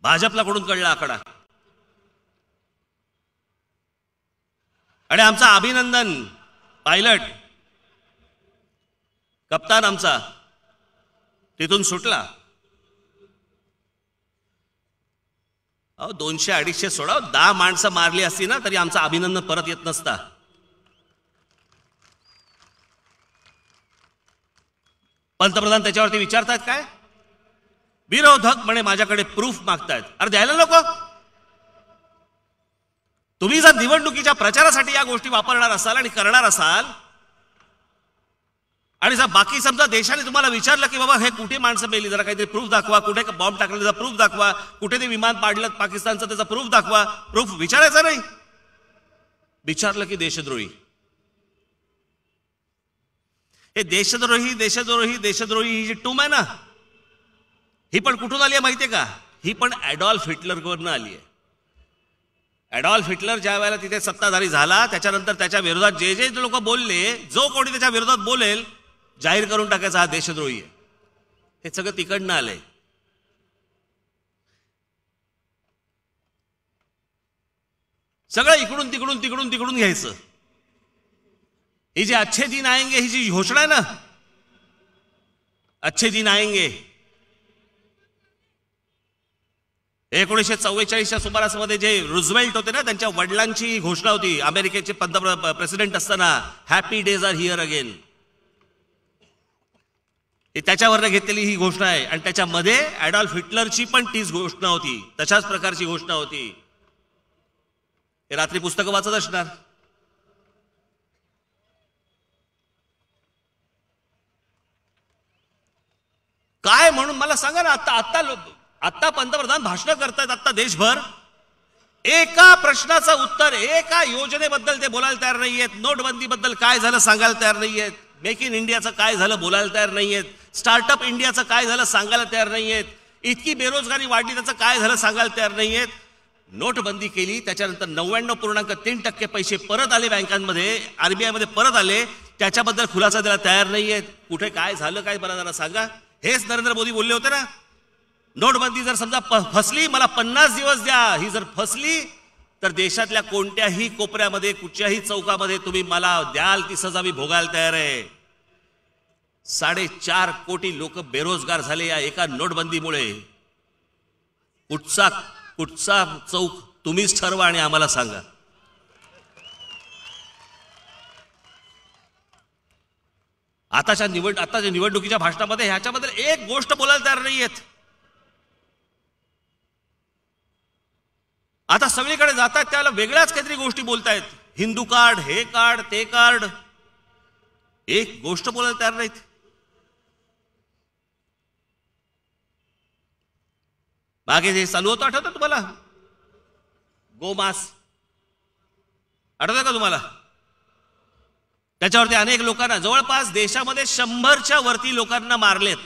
भाजपला कुठून कळला आकडा? आणि आमचा अभिनंदन पायलट कप्तान आमचा तिथून सुटला. 200-250 सोडा, 10 माणसं मारली असती ना तरी आमचा अभिनंदन परत येत नसता. पंतप्रधान त्याच्यावरती विचारतायत काय? विरोधक म्हणे माझ्याकडे प्रूफ मागतायत. अरे द्यायला नको. तुम्ही जर निवडणुकीच्या प्रचारासाठी या गोष्टी वापरणार असाल आणि करणार असाल आणि जर बाकी समजा देशाने तुम्हाला विचारलं की बाबा हे कुठे माणसं मेली, जरा काहीतरी प्रूफ दाखवा, कुठे बॉम्ब टाकला त्याचा प्रूफ दाखवा, कुठे ते विमान पाडलं पाकिस्तानचं त्याचा प्रूफ दाखवा. प्रूफ विचारायचा नाही. विचारलं की देशद्रोही. हे देशद्रोही देशद्रोही देशद्रोही ही जी टूम आहे ना, ही पण कुठून आली आहे माहितीये का? ही पण ॲडॉल्फ हिटलरवरनं आली आहे. ॲडॉल्फ हिटलर ज्या वेळेला तिथे सत्ताधारी झाला त्याच्यानंतर त्याच्या विरोधात जे जे लोक बोलले, जो कोणी त्याच्या विरोधात बोलेल जाहीर करून टाकायचा हा देशद्रोही आहे. हे सगळं तिकडनं आलंय. सगळं इकडून तिकडून तिकडून तिकडून घ्यायचं. ही जी अच्छे दिन आएंगे ही जी घोषणा आहे ना, अच्छे दिन आएंगे, 1944च्या सुमारासमध्ये जे रुझवेल्ट होते ना त्यांच्या वडिलांची ही घोषणा होती. अमेरिकेचे प्रेसिडेंट असताना, happy days are here again. त्याच्यावर घेतलेली ही घोषणा आहे. आणि त्याच्यामध्ये ॲडॉल्फ हिटलरची पण तीच घोषणा होती, तशाच प्रकारची घोषणा होती. हे रात्री पुस्तकं वाचत असणार. काय म्हणून मला सांगा ना. आता पंतप्रधान भाषण करतायत आता देशभर. एका प्रश्नाचं उत्तर, एका योजनेबद्दल ते बोलायला तयार नाहीयेत. नोटबंदीबद्दल काय झालं सांगायला तयार नाहीयेत. मेक इन इंडियाचं काय झालं बोलायला तयार नाहीयेत. स्टार्टअप इंडियाचं काय झालं सांगायला तयार नाहीयेत. इतकी बेरोजगारी वाढली त्याचं काय झालं सांगायला तयार नाहीयेत. नोटबंदी केली त्याच्यानंतर 99.3% पैसे परत आले बँकांमध्ये, RBI मध्ये परत आले, त्याच्याबद्दल खुलासा द्यायला तयार नाहीयेत. कुठे काय झालं काय मला जरा सांगा. हेच नरेंद्र मोदी बोलले होते ना. नोटबंदी जर समजा फसली, मला 50 दिवस द्या. ही जर फसली तर देशातल्या कोणत्याही कोपऱ्यामध्ये कुठच्याही चौकामध्ये तुम्ही मला द्याल ती सजा मी भोगायला तयार आहे. 4.5 कोटी लोक बेरोजगार झाले या एका नोटबंदीमुळे. कुठचा चौक तुम्हीच ठरवा आणि आम्हाला सांगा. आताच्या निवडणुकीच्या भाषणामध्ये ह्याच्याबद्दल एक गोष्ट बोलायला तयार नाहीयेत. आता सगळीकडे जातात त्याला वेगळ्याच काहीतरी गोष्टी बोलतायत. हिंदू कार्ड, हे कार्ड, ते कार्ड. एक गोष्ट बोलायला तयार नाहीत. मागे जे चालू होतं आठवतं तुम्हाला? गोमास आठवतं का तुम्हाला? त्याच्यावरती अनेक लोकांना, जवळपास देशामध्ये 100च्या वरती लोकांना मारलेत.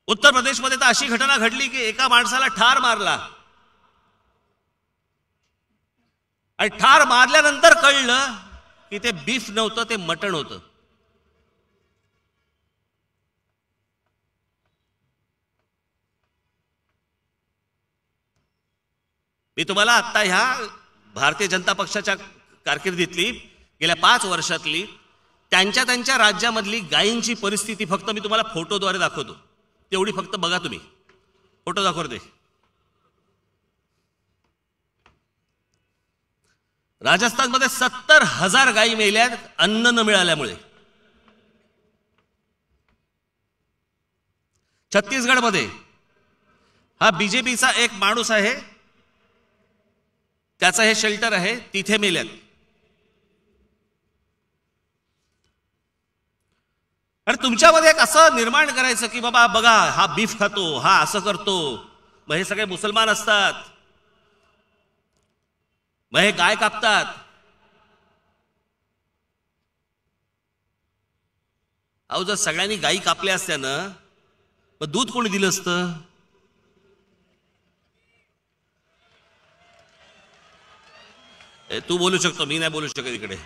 उत्तर प्रदेशमध्ये तर अशी घटना घडली की एका माणसाला ठार मारला आणि ठार मारल्यानंतर कळलं की ते बीफ नव्हतं, ते मटण होतं. मी तुम्हाला आत्ता ह्या भारतीय जनता पक्षाच्या कारकिर्दीतली गेल्या 5 वर्षातली त्यांच्या राज्यामधली गायींची परिस्थिती फक्त मी तुम्हाला फोटोद्वारे दाखवतो, तेवढी फक्त बघा तुम्ही. फोटो दाखवते. राजस्थानमध्ये 70,000 गायी मेल्यात अन्न न मिळाल्यामुळे. छत्तीसगडमध्ये हा बीजेपीचा एक माणूस आहे, त्याचं हे शेल्टर आहे, तिथे मेल्यात. आणि तुमच्यामध्ये एक असं निर्माण करायचं की बाबा बघा हा बीफ खातो, हा असं करतो, मग हे सगळे मुसलमान असतात, मग हे गाय कापतात. अहो जर सगळ्यांनी गायी कापल्या असत्या ना, मग दूध कोणी दिलं असतं? तू बोलू शकतो, मी नाही बोलू शकत इकडे.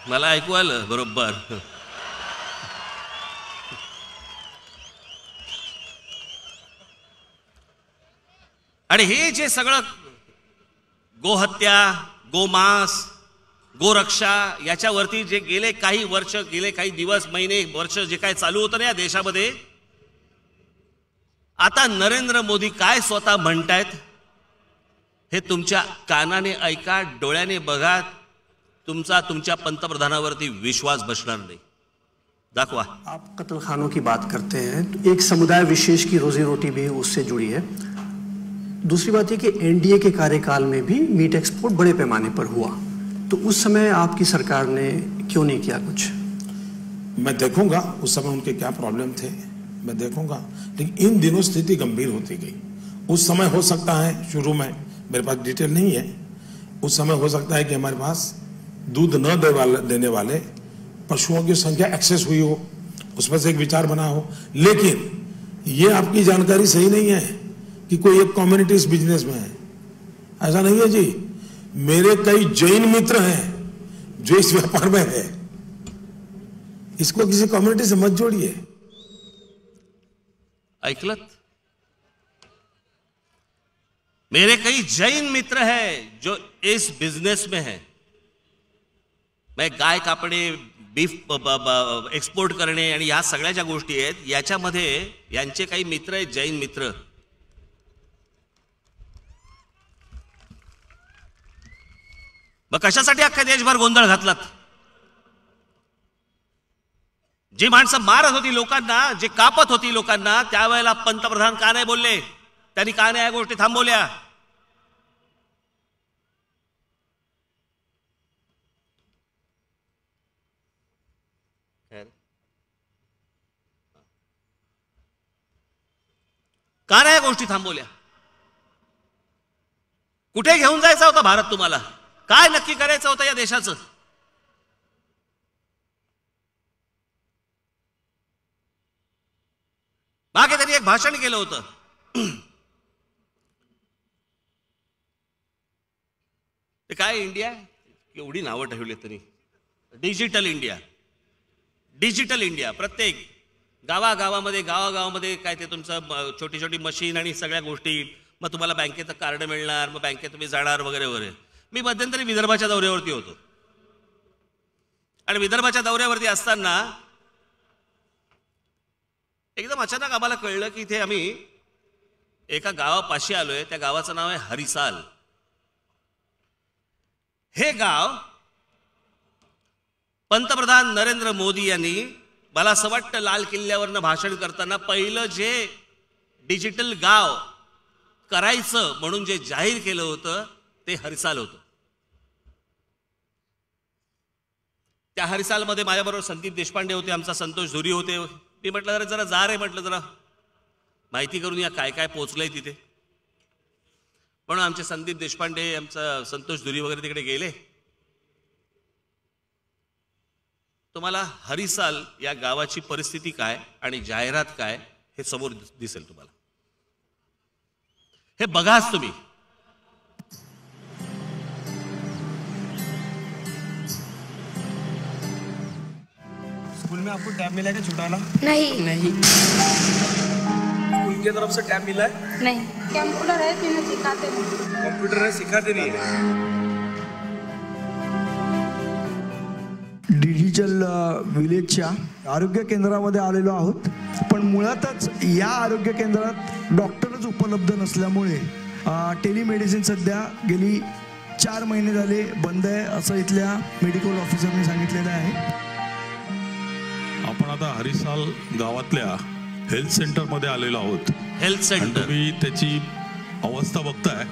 मला ऐकू आलं बरोबर. आणि हे जे सगळं गोहत्या, गोमांस, गोरक्षा याच्यावरती जे गेले काही वर्ष, गेले काही दिवस, महिने, वर्ष जे काय चालू होतं ना या देशामध्ये, आता नरेंद्र मोदी काय स्वतः म्हणतायत हे तुमच्या कानाने ऐका, डोळ्याने बघा, तुमच्या पंतप्रधानावरती विश्वास बसणार नाही. दाखवा. आप कत्ल खानों की बात करते हैं, तो एक समुदाय विशेष की रोजी रोटी भी उससे जुड़ी है. दूसरी बात यह कि एनडीए के कार्यकाल में भी मीट एक्सपोर्ट बड़े पैमाने पर हुआ, तो उस समय आपकी सरकार ने क्यों नहीं किया कुछ? मैं देखूंगा उस समय उनके क्या प्रॉब्लम थे, मैं देखूंगा. लेकिन इन दिनों स्थिति गंभीर होती गई. उस समय हो सकता है, शुरू में मेरे पास डिटेल नहीं है, उस समय हो सकता है कि हमारे पास दूध न देने वाले पशुओं की संख्या एक्सेस हुई हो, उसमें से एक विचार बना हो. लेकिन ये आपकी जानकारी सही नहीं है कि कोई एक कम्युनिटी इस बिजनेस में है. ऐसा नहीं है जी. मेरे कई जैन मित्र हैं जो इस व्यापार में है. इसको किसी कम्युनिटी से मत जोड़िए. ऐकलत? मेरे कई जैन मित्र हैं जो इस बिजनेस में है. मैं गाय कापणे, बीफ एक्सपोर्ट करणे आणि या सगळ्या ज्या गोष्टी आहेत याच्यामध्ये यांचे काही मित्र आहेत, जैन मित्र. मग कशासाठी अख्ख्या देशभर गोंधळ घातलात? जी माणसं मारत होती लोकांना, जे कापत होती लोकांना, त्यावेळेला पंतप्रधान का नाही बोलले? त्यांनी का नाही या गोष्टी थांबवल्या? का नाही या गोष्टी थांबवल्या? कुठे घेऊन जायचा होता भारत तुम्हाला? काय नक्की करायचं होतं या देशाचं? मागे त्यांनी एक भाषण केलं होतं, ते काय इंडिया, एवढी नावं ठेवली त्यांनी, डिजिटल इंडिया. Digital India. प्रत्येक गावागावामध्ये काय ते तुमचं छोटी छोटी मशीन आणि सगळ्या गोष्टी, मग तुम्हाला बँकेचं कार्ड मिळणार, मग बँकेत तुम्ही जाणार वगैरे वगैरे. मी मध्यंतरी विदर्भाच्या दौऱ्यावरती होतो आणि विदर्भाच्या दौऱ्यावरती असताना एकदम अचानक आम्हाला कळलं की इथे आम्ही एका गावापाशी आलोय. त्या गावाचं नाव आहे हरिसाल. हे गाव पंतप्रधान नरेंद्र मोदी यांनी, मला असं वाटतं लाल किल्ल्यावरनं भाषण करताना पहिलं जे डिजिटल गाव करायचं म्हणून जे जाहीर केलं होतं ते हरिसाल होतं. त्या हरिसालमध्ये माझ्याबरोबर संदीप देशपांडे होते, आमचा संतोष धुरी होते. मी म्हटलं जरा जा रे, म्हटलं जरा माहिती करून या काय काय पोहोचलंय तिथे. म्हणून आमचे संदीप देशपांडे, आमचा संतोष धुरी वगैरे तिकडे गेले. तुम्हाला हरिसाल या गावाची परिस्थिती काय आणि जाहिरात काय हे समोर दिसेल तुम्हाला. हे बघाच तुम्ही. स्कूल में आपको टैब मिला क्या छुटाना? नहीं. उनके तरफ से टैब मिला है? नहीं, कंप्यूटर है कि नहीं सिखाते नहीं। कंप्यूटर है, सिखाते नहीं है। डिजिटल विलेजच्या आरोग्य केंद्रामध्ये आलेलो आहोत, पण मुळातच या आरोग्य केंद्रात डॉक्टरच उपलब्ध नसल्यामुळे टेलिमेडिसिन सध्या गेली 4 महिने झाले बंद आहे असं इथल्या मेडिकल ऑफिसरने सांगितलेलं आहे. आपण आता हरिसाल गावातल्या हेल्थ सेंटरमध्ये आलेलो आहोत. हेल्थ सेंटर तुम्ही त्याची अवस्था बघताय,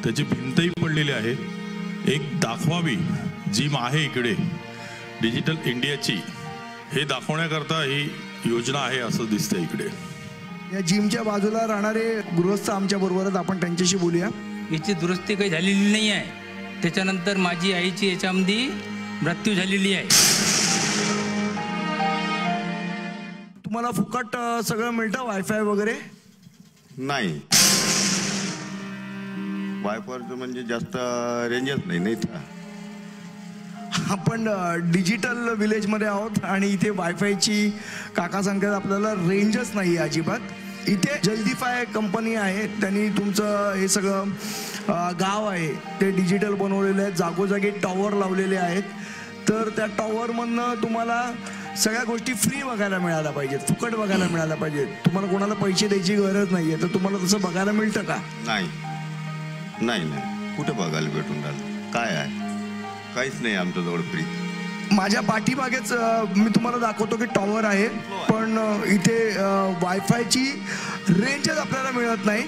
त्याची भिंतही पडलेली आहे. एक दाखवावी जिम आहे इकडे डिजिटल इंडियाची, हे दाखवण्याकरता ही योजना आहे असं दिसतंय इकडे. या जिमच्या बाजूला राहणारे गृहस्थ आमच्या बरोबर, आपण त्यांच्याशी बोलूया. याची दुरुस्ती काही झालेली नाही आहे. त्याच्यानंतर माझी आईची याच्यामध्ये मृत्यू झालेली आहे. तुम्हाला फुकट सगळं मिळतं, वायफाय वगैरे? नाही, वायफायचं म्हणजे जास्त रेंजच नाही इथं. आपण डिजिटल विलेजमध्ये आहोत आणि इथे वायफायची काका सांगतात आपल्याला रेंजच नाही आहे अजिबात. इथे जल्दीफाय कंपनी आहे, त्यांनी तुमचं हे सगळं गाव आहे ते डिजिटल बनवलेले आहेत. जागोजागी टॉवर लावलेले आहेत, तर त्या टॉवरमधनं तुम्हाला सगळ्या गोष्टी फ्री बघायला मिळायला पाहिजेत, फुकट बघायला मिळायला पाहिजेत. तुम्हाला कोणाला पैसे द्यायची गरज नाही आहे. तर तुम्हाला तसं बघायला मिळतं का? नाही नाही नाही, कुठे बघायला भेटून राहिलं? काय आहे? काहीच नाही आमच्याजवळ फ्री. माझ्या पाठीमागेच मी तुम्हाला दाखवतो की टॉवर आहे, पण इथे वायफायची रेंजच आपल्याला मिळत नाही.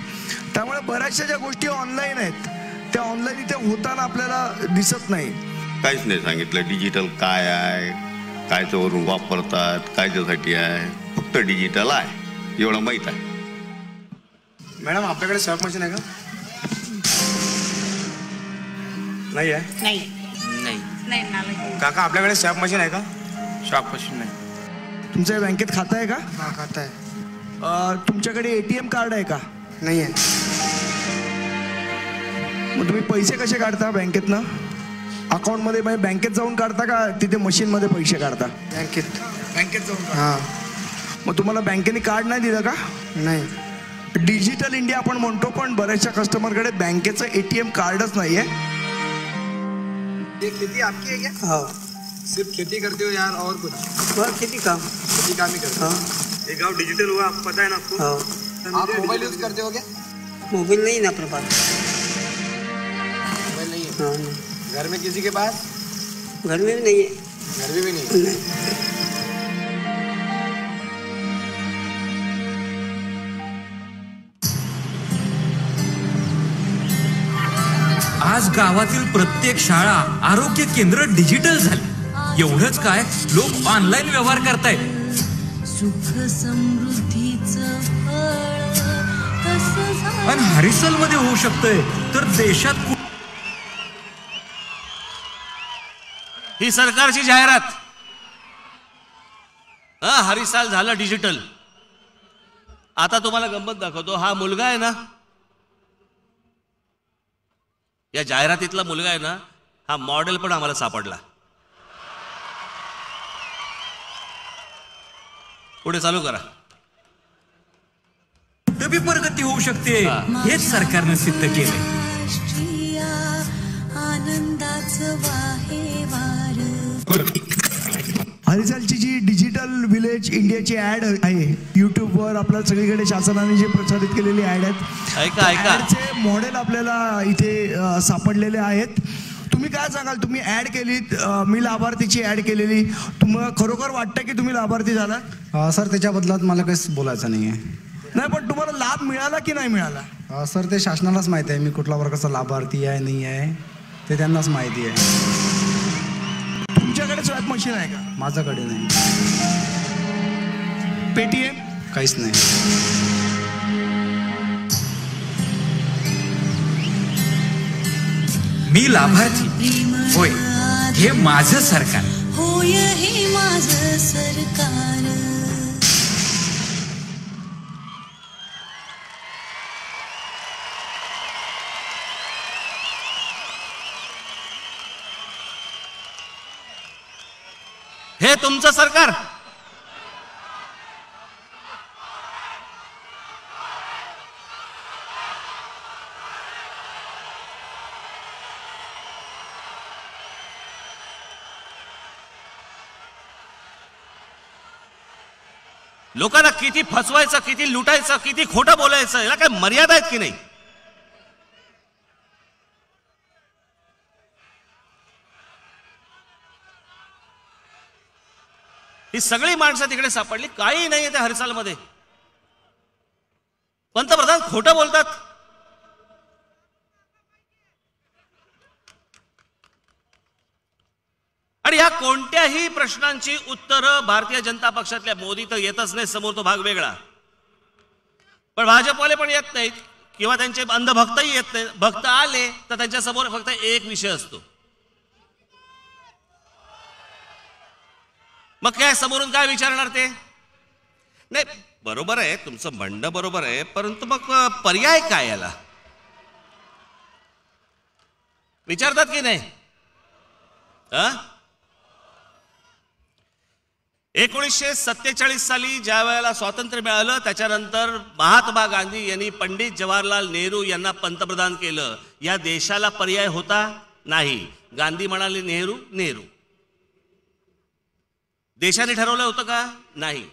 त्यामुळे बऱ्याचशा ज्या गोष्टी ऑनलाईन आहेत त्या ऑनलाईन इथे होताना आपल्याला दिसत नाही. काहीच नाही सांगितलं डिजिटल काय आहे, कायच्यावरून वापरतात, कायच्यासाठी आहे. फक्त डिजिटल आहे एवढं माहीत आहे. मॅडम आपल्याकडे स्वॅप मशीन आहे का? नाही आहे. नहीं नाही. नहीं ना. काका आपल्याकडे स्वॅप मशीन आहे का? स्वॅप मशीन नाही. तुमच्या बँकेत खातं आहे का? हा, खाता आहे. तुमच्याकडे ATM कार्ड आहे का? नाही आहे. मग तुम्ही पैसे कसे काढता बँकेतनं? अकाउंटमध्ये म्हणजे बँकेत जाऊन काढता का तिथे मशीनमध्ये पैसे काढता? बँकेत जाऊन. हां. मग तुम्हाला बँकेने कार्ड नाही दिलं का? नाही. डिजिटल इंडिया आपण म्हणतो, पण बऱ्याचशा कस्टमरकडे बँकेचं ATM कार्डच नाही आहे. ये खेती आपकी है क्या? हाँ, सिर्फ खेती करते हो यार और कुछ? खेती काम ही करते हो? ये गाँव डिजिटल हुआ, आपको पता है ना आपको? हाँ. आप मोबाइल यूज करते हो क्या? मोबाइल नहीं ना अपने पास. मोबाइल नहीं है? हाँ, घर में किसी के पास? घर में भी नहीं है. घर में भी नहीं है? आज गावातील प्रत्येक शाळा, आरोग्य केंद्र डिजिटल झाली. एवढंच काय, लोक ऑनलाईन व्यवहार करतायत. सुख समृद्धीचं फळ कसं झालं. आणि हरिसल मध्ये होऊ शकतंय तर देशात ही सरकारची जाहिरात. हरिसाल झालं डिजिटल. आता तुम्हाला गंमत दाखवतो. हा मुलगा आहे ना, या जाहिरातीतला मुलगा आहे ना, हा मॉडेल पण आम्हाला सापडला. पुढे चालू करा. कुठे प्रगती होऊ शकते हेच सरकारनं सिद्ध केलंय. आनंदाचं वाहे वार. हरिसालची जी डिजिटल विलेज इंडियाची ऍड आहे युट्यूबवर, आपल्या सगळीकडे शासनाने जे प्रसारित केलेली ऍड आहेत, ऐका ऐका, चे मॉडेल आपल्याला इथे सापडलेले आहेत. तुम्ही काय सांगाल? तुम्ही ऍड केलीत, मी लाभार्थीची ऍड केलेली, तुम्हाला खरोखर वाटतं की तुम्ही लाभार्थी झालात? सर त्याच्या बदलात मला काहीच बोलायचं नाही आहे. नाही, पण तुम्हाला लाभ मिळाला की नाही मिळाला? सर ते शासनालाच माहिती आहे मी कुठल्या वर्गाचा लाभार्थी आहे नाही आहे, ते त्यांनाच माहिती आहे. तुमच्याकडे स्वॅप मशीन आहे का? माझ्याकडे नाही. पेटीएम? काहीच नाही. मी लाभार्थी होय, हे माझं सरकार. होय हे माझं सरकार. हे तुमचं सरकार. लोकांना किती फसवायचं, किती लुटायचं, किती खोटं बोलायचं, याला काय मर्यादा आहेत की नाही? ही सगळी माणसं तिकडे सापडली, काही नाहीये त्या हरसालमध्ये. पंतप्रधान खोटं बोलतात. आणि या कोणत्याही प्रश्नांची उत्तरं भारतीय जनता पक्षातल्या मोदी तर येतच नाही, समोर तो भाग वेगळा. पण भाजपवाले पण येत नाहीत किंवा त्यांचे अंधभक्तही येत नाहीत. भक्त आले तर त्यांच्या समोर फक्त एक विषय असतो. मग काय समोरून काय विचारणार ते? नाही, बरोबर आहे तुमचं म्हणणं, बरोबर आहे, परंतु मग पर्याय काय याला विचारतात की नाही? 1947 साली ज्या वेळेला स्वातंत्र्य मिळालं त्याच्यानंतर महात्मा गांधी यांनी पंडित जवाहरलाल नेहरू यांना पंतप्रधान केलं. या देशाला पर्याय होता नाही. गांधी म्हणाले नेहरू नेहरू. देशाने ठरवलं होतं का? नाही.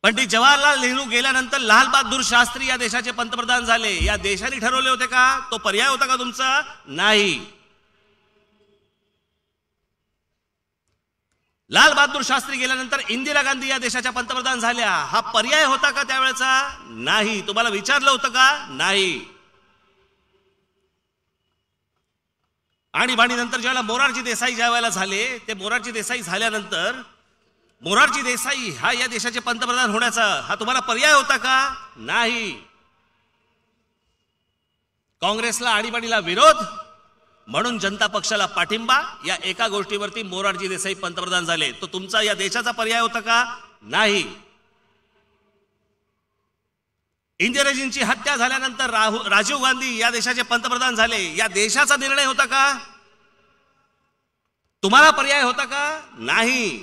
पंडित जवाहरलाल नेहरू गेल्यानंतर लाल बहादूर शास्त्री या देशाचे पंतप्रधान झाले. या देशाने ठरवले होते का? तो पर्याय होता का तुमचा? नाही. लाल बहादूर शास्त्री गेल्यानंतर इंदिरा गांधी या देशाच्या पंतप्रधान झाल्या. हा पर्याय होता का त्यावेळेचा? नाही. तुम्हाला विचारलं होतं का? नाही. आणि नंतर ज्यावेळेला मोरारजी देसाई ज्या वेळेला झाले, ते मोरारजी देसाई झाल्यानंतर मोरारजी देसाई हा या देशाचे पंतप्रधान होण्याचा हा तुम्हाला पर्याय होता का? नाही. काँग्रेसला आणीबाणीला विरोध म्हणून जनता पक्षाला पाठिंबा, या एका गोष्टीवरती मोरारजी देसाई पंतप्रधान झाले. तो तुमचा या देशाचा पर्याय होता का? नाही. इंदिराजींची हत्या झाल्यानंतर राजीव गांधी या देशाचे पंतप्रधान झाले. या देशाचा निर्णय होता का? तुम्हाला पर्याय होता का? नाही.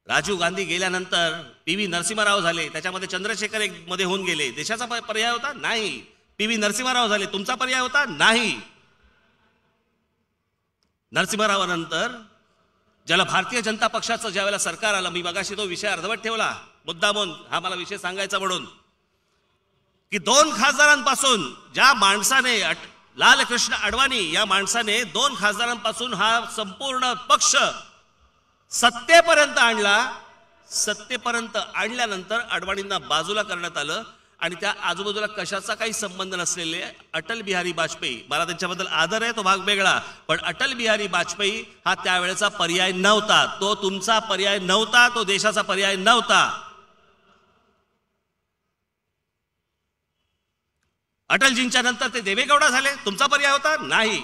राजीव गांधी गेल्यानंतर पी.व्ही. नरसिंहराव झाले. त्याच्यामध्ये चंद्रशेखर एक मध्ये होऊन गेले. देशाचा पर्याय होता? नाही. पी.व्ही. नरसिंहराव झाले. तुमचा पर्याय होता? नाही. नरसिंहरावानंतर ज्याला भारतीय जनता पक्षाचं ज्या वेळेला सरकार आलं, मी मगाशी तो विषय अर्धवट ठेवला मुद्दामून, हा मला विषय सांगायचा म्हणून, की 2 खासदारांपासून ज्या माणसाने लालकृष्ण अडवाणी या माणसाने 2 खासदारांपासून हा संपूर्ण पक्ष सत्तेपर्यंत आणला. सत्तेपर्यंत आणल्यानंतर अडवाणींना बाजूला करण्यात आलं आणि त्या आजूबाजूला कशाचा काही संबंध नसलेले अटल बिहारी वाजपेयी, मला त्यांच्याबद्दल आदर आहे, तो भाग वेगळा, पण अटल बिहारी वाजपेयी हा त्यावेळेचा पर्याय नव्हता. तो तुमचा पर्याय नव्हता. तो देशाचा पर्याय नव्हता. अटलजींच्या नंतर ते देवेगौडा झाले. तुमचा पर्याय होता? नाही.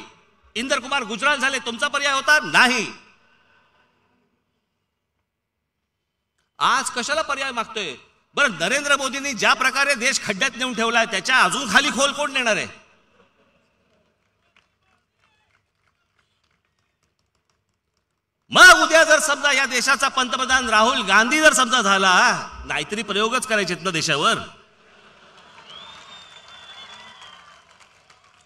इंदर कुमार गुजराल झाले. तुमचा पर्याय होता? नाही. आज कशाला पर्याय मागतोय? बरं, नरेंद्र मोदींनी ज्या प्रकारे देश खड्ड्यात नेऊन ठेवलाय त्याच्या अजून खाली खोल कोण नेणार आहे? मग उद्या जर समजा या देशाचा पंतप्रधान राहुल गांधी जर समजा झाला, नाहीतरी प्रयोगच करायचे ना देशावर.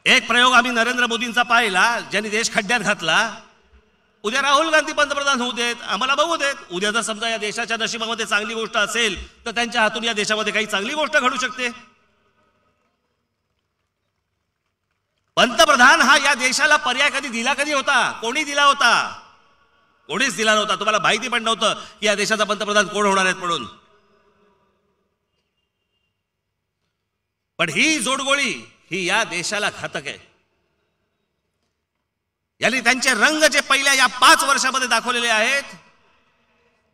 एक प्रयोग आम्ही नरेंद्र मोदींचा पाहिला, ज्यांनी देश खड्ड्यात घातला. उद्या राहुल गांधी पंतप्रधान होऊ देत, आम्हाला बघू देत. उद्या जर समजा या देशाच्या नशिबामध्ये चांगली गोष्ट असेल तर त्यांच्या हातून या देशामध्ये काही चांगली गोष्ट घडू शकते. पंतप्रधान हा या देशाला पर्याय कधी दिला कधी होता? कोणी दिला होता? कोणीच दिला नव्हता. तुम्हाला माहिती पण नव्हतं की या देशाचा पंतप्रधान कोण होणार आहेत म्हणून. पण ही जोडगोळी ही या देशाला घातक आहे. यांनी त्यांचे रंग जे पहिल्या या 5 वर्षामध्ये दाखवलेले आहेत,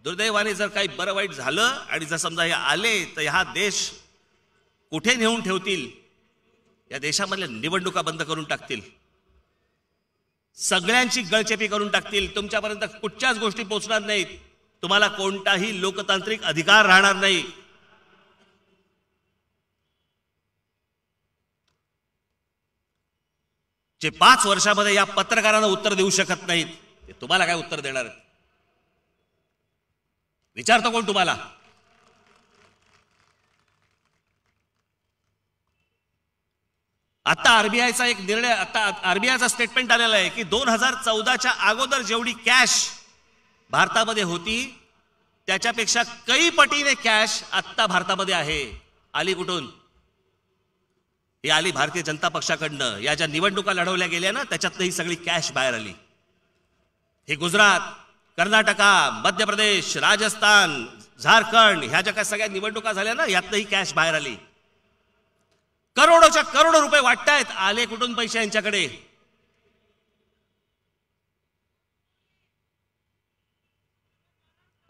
दुर्दैवाने जर काही बरं वाईट झालं आणि जर समजा हे आले तर हा देश कुठे नेऊन ठेवतील? या देशामधल्या निवडणुका बंद करून टाकतील. सगळ्यांची गळचेपी करून टाकतील. तुमच्यापर्यंत कुठच्याच गोष्टी पोहोचणार नाहीत. तुम्हाला कोणताही लोकतांत्रिक अधिकार राहणार नाही. जे 5 वर्षामध्ये या पत्रकारांना उत्तर देऊ शकत नाहीत, ते तुम्हाला काय उत्तर देणार आहेत? विचारतो कोण तुम्हाला? आता आरबीआयचा एक निर्णय, आता आरबीआयचा स्टेटमेंट आलेला आहे की 2014च्या अगोदर जेवढी कॅश भारतामध्ये होती त्याच्यापेक्षा कई पटीने कॅश आत्ता भारतामध्ये आहे. आली कुठून? ही आली भारतीय जनता पक्षाकडनं. या ज्या निवडणुका लढवल्या गेल्या ना त्याच्यातनं ही सगळी कॅश बाहेर आली. हे गुजरात, कर्नाटका, मध्य प्रदेश, राजस्थान, झारखंड ह्या ज्या काही सगळ्या निवडणुका झाल्या ना यातनं ही कॅश बाहेर आली. करोडोच्या करोडो रुपये वाटतायत. आले कुठून पैसे यांच्याकडे?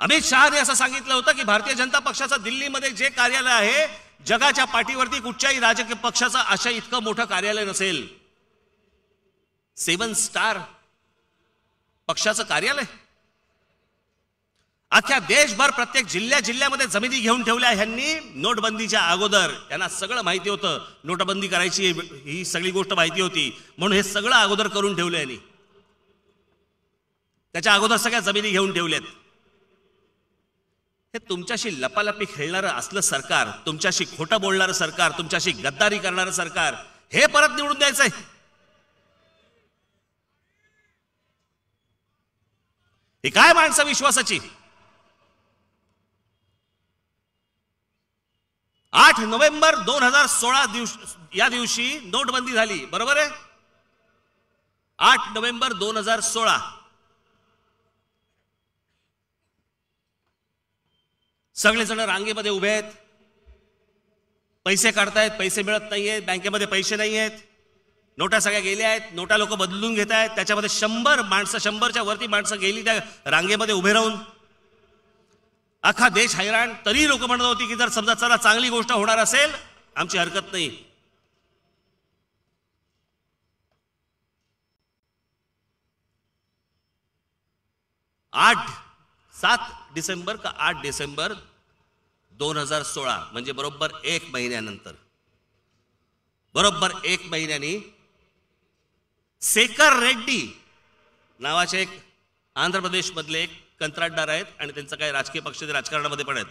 अमित शहाने असं सांगितलं होतं की भारतीय जनता पक्षाचं दिल्लीमध्ये जे कार्यालय आहे जगाच्या पाठीवरती कुठच्याही राजकीय पक्षाचं अशा इतकं मोठं कार्यालय नसेल. 7 स्टार पक्षाचं कार्यालय. अख्ख्या देशभर प्रत्येक जिल्ह्यामध्ये जमिनी घेऊन ठेवल्या ह्यांनी नोटबंदीच्या अगोदर. त्यांना सगळं माहिती होतं नोटबंदी करायची, ही सगळी गोष्ट माहिती होती म्हणून हे सगळं अगोदर करून ठेवलं यांनी. त्याच्या अगोदर सगळ्या जमिनी घेऊन ठेवल्यात. हे तुमच्याशी लपालपी खेळणारं असलं सरकार, तुमच्याशी खोटं बोलणारं सरकार, तुमच्याशी गद्दारी करणारं सरकार हे परत निवडून द्यायचंय. हे काय माणसं विश्वासाची? 8 नोव्हेंबर 2016 या दिवशी नोटबंदी झाली, बरोबर आहे? 8 नोव्हेंबर 2016. सगळेजण रांगेमध्ये उभे आहेत, पैसे काढतायत, पैसे मिळत नाहीयेत, बँकेमध्ये पैसे नाही आहेत, नोटा सगळ्या गेल्या आहेत, नोटा लोक बदलून घेत आहेत. त्याच्यामध्ये 100 माणसं, 100च्या वरती माणसं गेली त्या रांगेमध्ये उभे राहून. अख्खा देश हैराण. तरी लोक म्हणत होती की जर समजा चला चांगली गोष्ट होणार असेल आमची हरकत नाही. आठ 7 डिसेंबर का 8 डिसेंबर 2016 म्हणजे बरोबर 1 महिन्यानंतर, बरोबर 1 महिन्यानी शेखर रेड्डी नावाचे एक आंध्र प्रदेश मधले एक कंत्राटदार आहेत आणि त्यांचं काही राजकीय पक्ष ते राजकारणामध्ये पण आहेत.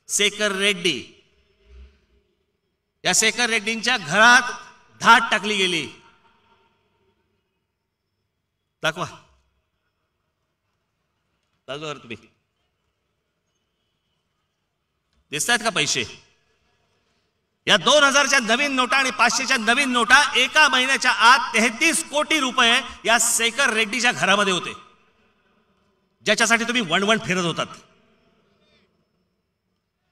शेखर रेड्डी, या शेखर रेड्डींच्या घरात धाड टाकली गेली. दाखवा तुम्ही, दिसतायत का पैसे? या 2000च्या नवीन नोटा आणि 500च्या नवीन नोटा एका महिन्याच्या आत 33 कोटी रुपये या शेखर रेड्डीच्या घरामध्ये होते, ज्याच्यासाठी तुम्ही वणवण फिरत होतात,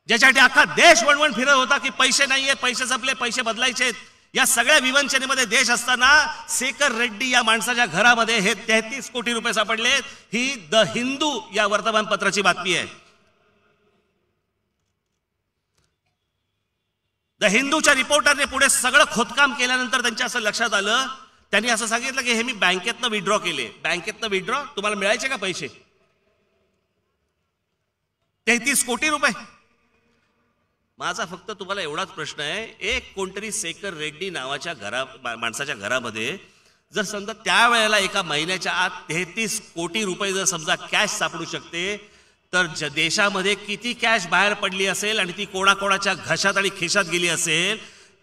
ज्याच्यासाठी अख्खा देश वणवण फिरत होता की पैसे नाहीये, पैसे संपले, पैसे बदलायचे. या सगळ्या विवंचनेमध्ये देश असताना शेखर रेड्डी या माणसाच्या घरामध्ये हे 33 कोटी रुपये सापडले. ही द हिंदू या वर्तमानपत्राची बातमी आहे. द हिंदूच्या रिपोर्टरने पुढे सगळं खोदकाम केल्यानंतर त्यांच्या असं लक्षात आलं, त्यांनी असं सांगितलं की हे मी बँकेतनं विड्रॉ केले. बँकेतनं विड्रॉ? तुम्हाला मिळायचे का पैसे? 33 कोटी रुपये. माझा फक्त तुम्हाला एवढाच प्रश्न आहे, एक कोणतरी शेखर रेड्डी नावाच्या माणसाच्या घरामध्ये जर समजा त्यावेळेला एका महिन्याच्या आत 33 कोटी रुपये जर समजा कॅश सापडू शकते, तर देशामध्ये किती कॅश बाहेर पडली असेल आणि ती कोणाकोणाच्या घशात आणि खिशात गेली असेल.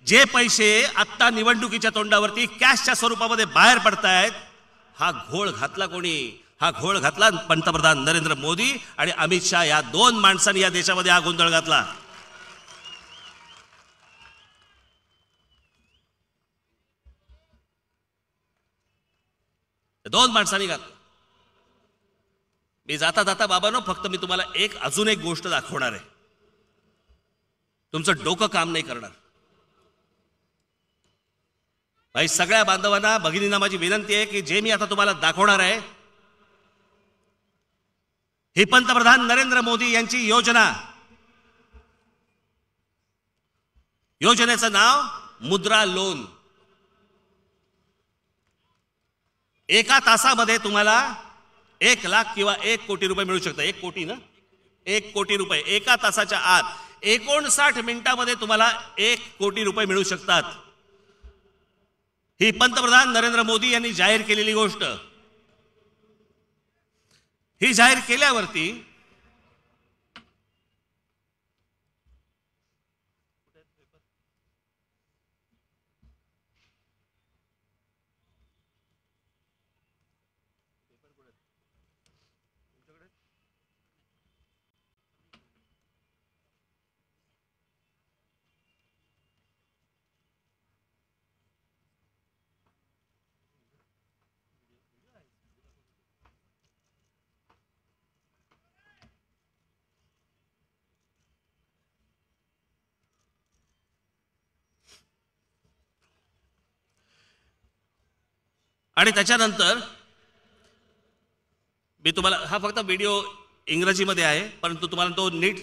जे पैसे आत्ता निवडणुकीच्या तोंडावरती कॅशच्या स्वरूपामध्ये बाहेर पडतायत, हा घोळ घातला कोणी? हा घोळ घातला पंतप्रधान नरेंद्र मोदी आणि अमित शहा या 2 माणसांनी या देशामध्ये हा गोंधळ घातला. दोन माणसांनी घातलं. मी जाता जाता बाबांनो फक्त मी तुम्हाला अजून एक गोष्ट दाखवणार आहे. तुमचं डोकं काम नाही करणार. भाई सगळ्या बांधवांना, भगिनींना माझी विनंती आहे की जे मी आता तुम्हाला दाखवणार आहे ही पंतप्रधान नरेंद्र मोदी यांची योजना. योजनेचं नाव मुद्रा लोन. एका तासामध्ये तुम्हाला 1 लाख किंवा 1 कोटी रुपये मिळू शकतात. 1 कोटी ना, 1 कोटी रुपये एका तासाच्या आत. 59 मिनिटांमध्ये तुम्हाला 1 कोटी रुपये मिळू शकतात. ही पंतप्रधान नरेंद्र मोदी यांनी जाहीर केलेली गोष्ट. ही जाहीर केल्यावरती आणि त्याच्यानंतर मी तुम्हाला हा फक्त व्हिडिओ इंग्रजीमध्ये आहे, परंतु तुम्हाला तो नीट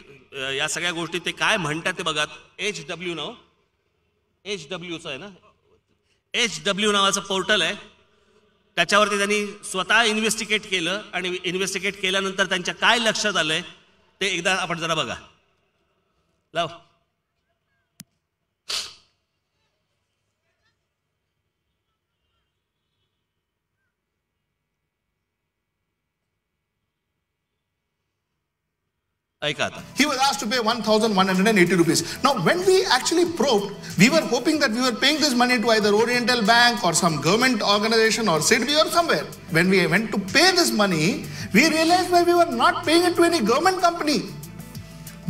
या सगळ्या गोष्टी ते काय म्हणतात ते बघा. HW नाव HWचं आहे ना, HW नावाचं पोर्टल आहे. त्याच्यावरती त्यांनी स्वतः इन्व्हेस्टिगेट केलं आणि इन्व्हेस्टिगेट केल्यानंतर त्यांच्या काय लक्षात आलंय ते एकदा आपण जरा बघा. लाव. He was asked to pay 1,180 rupees. Now, when we actually probed, we were hoping that we were paying this money to either Oriental Bank or some government organization or SIDBI or somewhere. When we went to pay this money, we realized that we were not paying it to any government company.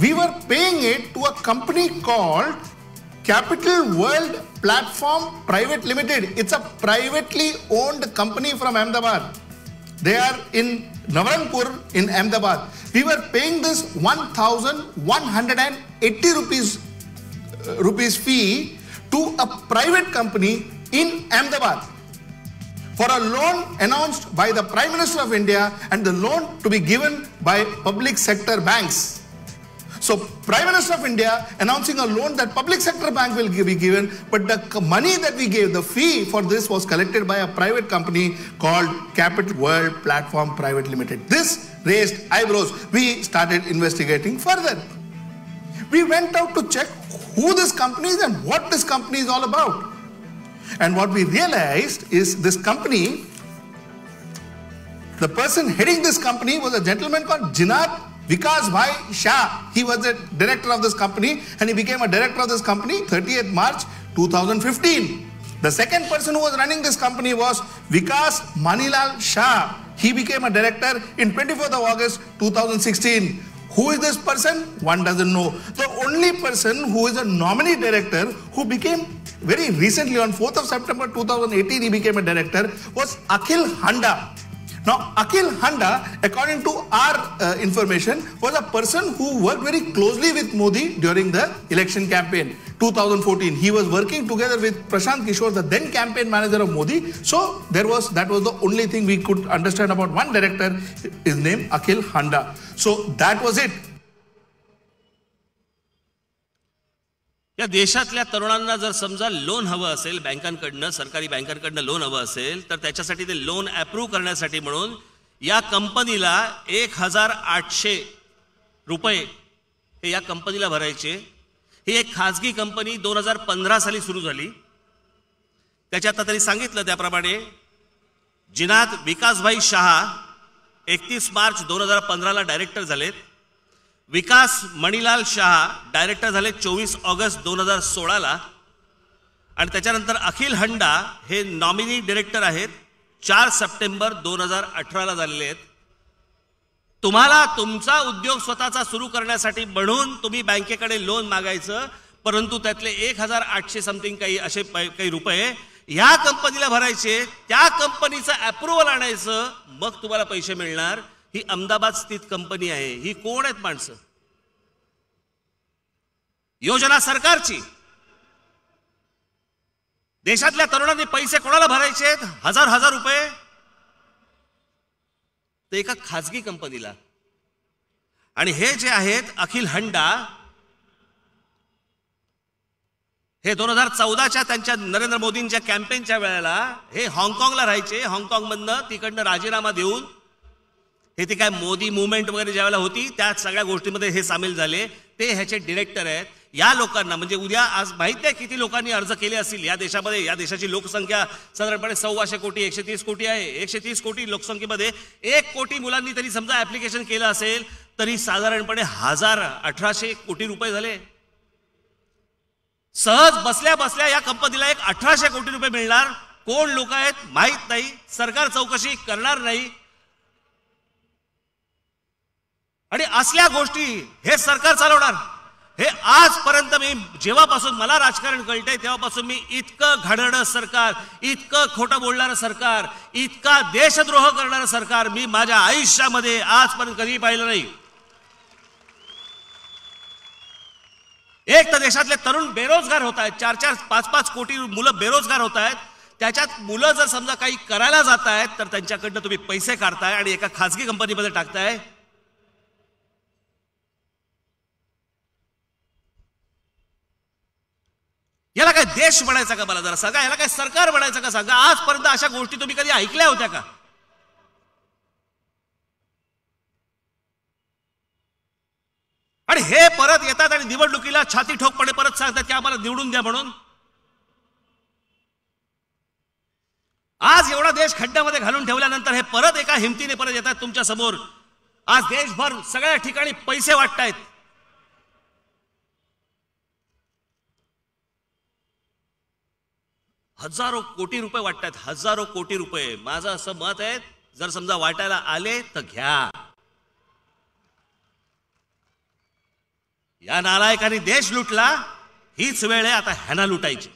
We were paying it to a company called Capital World Platform Private Limited. It's a privately owned company from Ahmedabad. They are in Navarangpur in Ahmedabad. We were paying this 1,180 rupees fee to a private company in Ahmedabad for a loan announced by the Prime Minister of India and the loan to be given by public sector banks. So Prime Minister of India announcing a loan that public sector bank will be given, but the money that we gave, the fee for this was collected by a private company called Capital World Platform Private Limited. This raised eyebrows. We started investigating further. We went out to check who this company is and what this company is all about. And what we realized is this company, the person heading this company was a gentleman called Jinat Vikas Bhai Shah. He was the director of this company and he became a director of this company 30th March 2015. The second person who was running this company was Vikas Manilal Shah. He became a director in 24th of August 2016. Who is this person? One doesn't know. The only person who is a nominee director who became very recently on 4th of September 2018 he became a director was Akhil Handa. Now, Akhil Handa, according to our information, was a person who worked very closely with Modi during the election campaign 2014. He was working together with Prashant Kishore, the then campaign manager of Modi. So that was the only thing we could understand about one director, his name Akhil Handa. So that was it. या देशातल्या तरुणांना जर समजा loan हवं असेल बँकांकडनं, सरकारी बँकांकडनं loan हवं असेल तर त्याच्यासाठी ते लोन अप्रूव्ह करण्यासाठी म्हणून या कंपनीला 1,800 रुपये हे या कंपनीला भरायचे. ही एक खाजगी कंपनी 2015 साली सुरू झाली. त्याच्यात आता त्यांनी सांगितलं त्याप्रमाणे जिनात विकासभाई शहा 31 मार्च 2015 ला डायरेक्टर झालेत. विकास मणिलाल शहा डायरेक्टर झाले 24 ऑगस्ट 2016 ला आणि त्याच्यानंतर अखिल हंडा हे नॉमिनी डायरेक्टर आहेत 4 सप्टेंबर 2018 ला झालेले आहेत. तुम्हाला तुमचा उद्योग स्वतःचा सुरू करण्यासाठी म्हणून तुम्ही बँकेकडे लोन मागायचं, परंतु त्यातले 1,800 समथिंग काही रुपये ह्या कंपनीला भरायचे, त्या कंपनीचं अप्रूव्हल आणायचं, मग तुम्हाला पैसे मिळणार. ही अहमदाबाद स्थित कंपनी आहे. ही कोण आहेत माणसं? योजना सरकारची. देशातल्या तरुणांनी पैसे कोणाला भरायचे? हजार रुपये ते एका खाजगी कंपनीला. आणि हे जे आहेत अखिल हंडा हे 2014च्या त्यांच्या नरेंद्र मोदींच्या कॅम्पेनच्या वेळेला हे हाँगकाँगला राहायचे. हाँगकाँगमधनं तिकडनं राजीनामा देऊन हे ते काय मोदी मुवमेंट वगैरे ज्यावेळेला होती त्या सगळ्या गोष्टींमध्ये हे सामील झाले. ते ह्याचे डिरेक्टर आहेत. या लोकांना म्हणजे उद्या आज माहिती आहे किती लोकांनी अर्ज केले असतील या देशामध्ये. या देशाची लोकसंख्या साधारणपणे 1,200 कोटी 130 कोटी आहे. 130 कोटी लोकसंख्येमध्ये 1 कोटी मुलांनी तरी समजा ऍप्लिकेशन केलं असेल तरी साधारणपणे 1,800 कोटी रुपये झाले. सहज बसल्या बसल्या या कंपनीला 1,800 कोटी रुपये मिळणार. कोण लोक आहेत माहित नाही. सरकार चौकशी करणार नाही. आणि असल्या गोष्टी हे सरकार चालवणार. हे आजपर्यंत मी जेव्हापासून मला राजकारण कळतंय तेव्हापासून मी इतकं घाणेरडं सरकार, इतकं खोटं बोलणारं सरकार, इतका देशद्रोह करणारं सरकार मी माझ्या आयुष्यामध्ये आजपर्यंत कधी पाहिलं नाही. एक तर देशातले तरुण बेरोजगार होत आहेत. 4-4, 5-5 कोटी मुलं बेरोजगार होत आहेत. त्याच्यात मुलं जर समजा काही करायला जात आहेत तर त्यांच्याकडनं तुम्ही पैसे काढताय आणि एका खासगी कंपनीमध्ये टाकताय. याला काय देश म्हणायचा का? मला जरा सांगा, याला काय सरकार म्हणायचं का? सांगा. आजपर्यंत अशा गोष्टी तुम्ही कधी ऐकल्या होत्या का? आणि हे परत येतात आणि निवडणुकीला छाती ठोकपणे परत सांगतात की आम्हाला निवडून द्या म्हणून. आज एवढा देश खड्ड्यामध्ये घालून ठेवल्यानंतर हे परत एका हिमतीने परत येतात तुमच्या समोर. आज देशभर सगळ्या ठिकाणी पैसे वाटतायत. हजारो कोटी रुपये वाटतायत, हजारो कोटी रुपये. माझं असं मत आहे, जर समजा वाटायला आले तर घ्या. या नालायकांनी देश लुटला, हीच वेळ आहे आता ह्यांना लुटायची.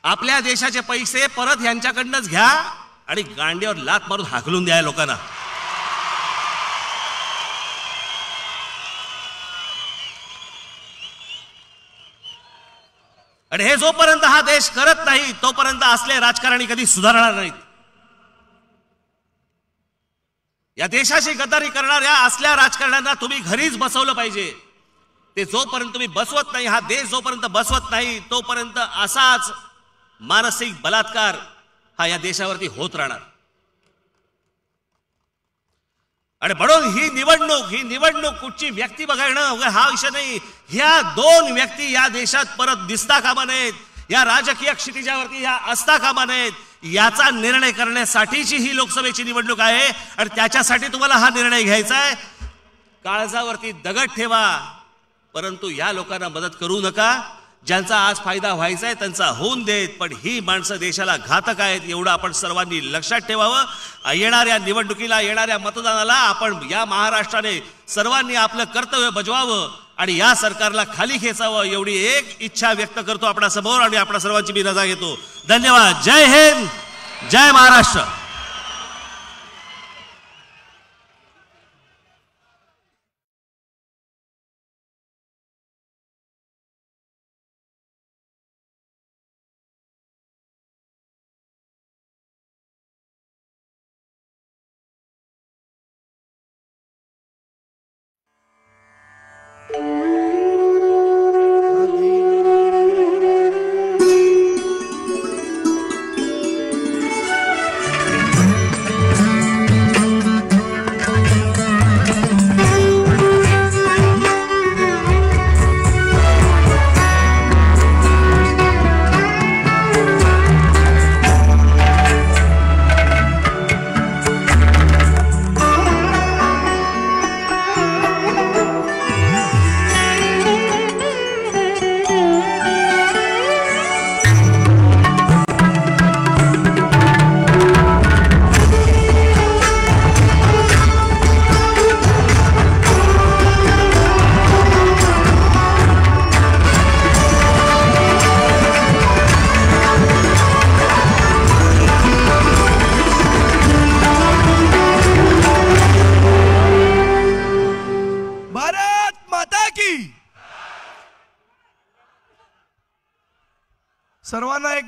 आपल्या देशाचे पैसे परत यांच्याकडनंच घ्या आणि गांडीवर लात मारून हाकलून द्या लोकांना. आणि हे जोपर्यंत हा देश करत नाही तोपर्यंत असले राजकारणी कधी सुधारणार नाहीत. या देशाची गद्दारी करणाऱ्या असल्या राजकारण्यांना तुम्ही घरीच बसवलं पाहिजे. ते जोपर्यंत तुम्ही बसवत नाही, हा देश जोपर्यंत बसवत नाही तोपर्यंत असाच मानसिक बलात्कार हा या देशावरती होत राहणार. आणि म्हणून ही निवडणूक कुठची व्यक्ती बघणं वगैरे हा विषय नाही. ह्या दोन व्यक्ती या देशात परत दिसता कामा नयेत, या राजकीय क्षितिजावरती ह्या असता कामा नयेत. याचा निर्णय करण्यासाठीची ही लोकसभेची निवडणूक आहे आणि त्याच्यासाठी तुम्हाला हा निर्णय घ्यायचा आहे. काळजावरती दगड ठेवा, परंतु या लोकांना मदत करू नका. ज्यांचा आज फायदा व्हायचा आहे त्यांचा होऊन देत, पण ही माणसं देशाला घातक आहेत एवढं आपण सर्वांनी लक्षात ठेवावं. येणाऱ्या निवडणुकीला, येणाऱ्या मतदानाला आपण या महाराष्ट्राने सर्वांनी आपलं कर्तव्य बजवावं आणि या सरकारला खाली खेचावं एवढी एक इच्छा व्यक्त करतो आपल्या समोर आणि आपल्या सर्वांची मी रजा घेतो. धन्यवाद. जय हिंद, जय महाराष्ट्र. सर्वांना एक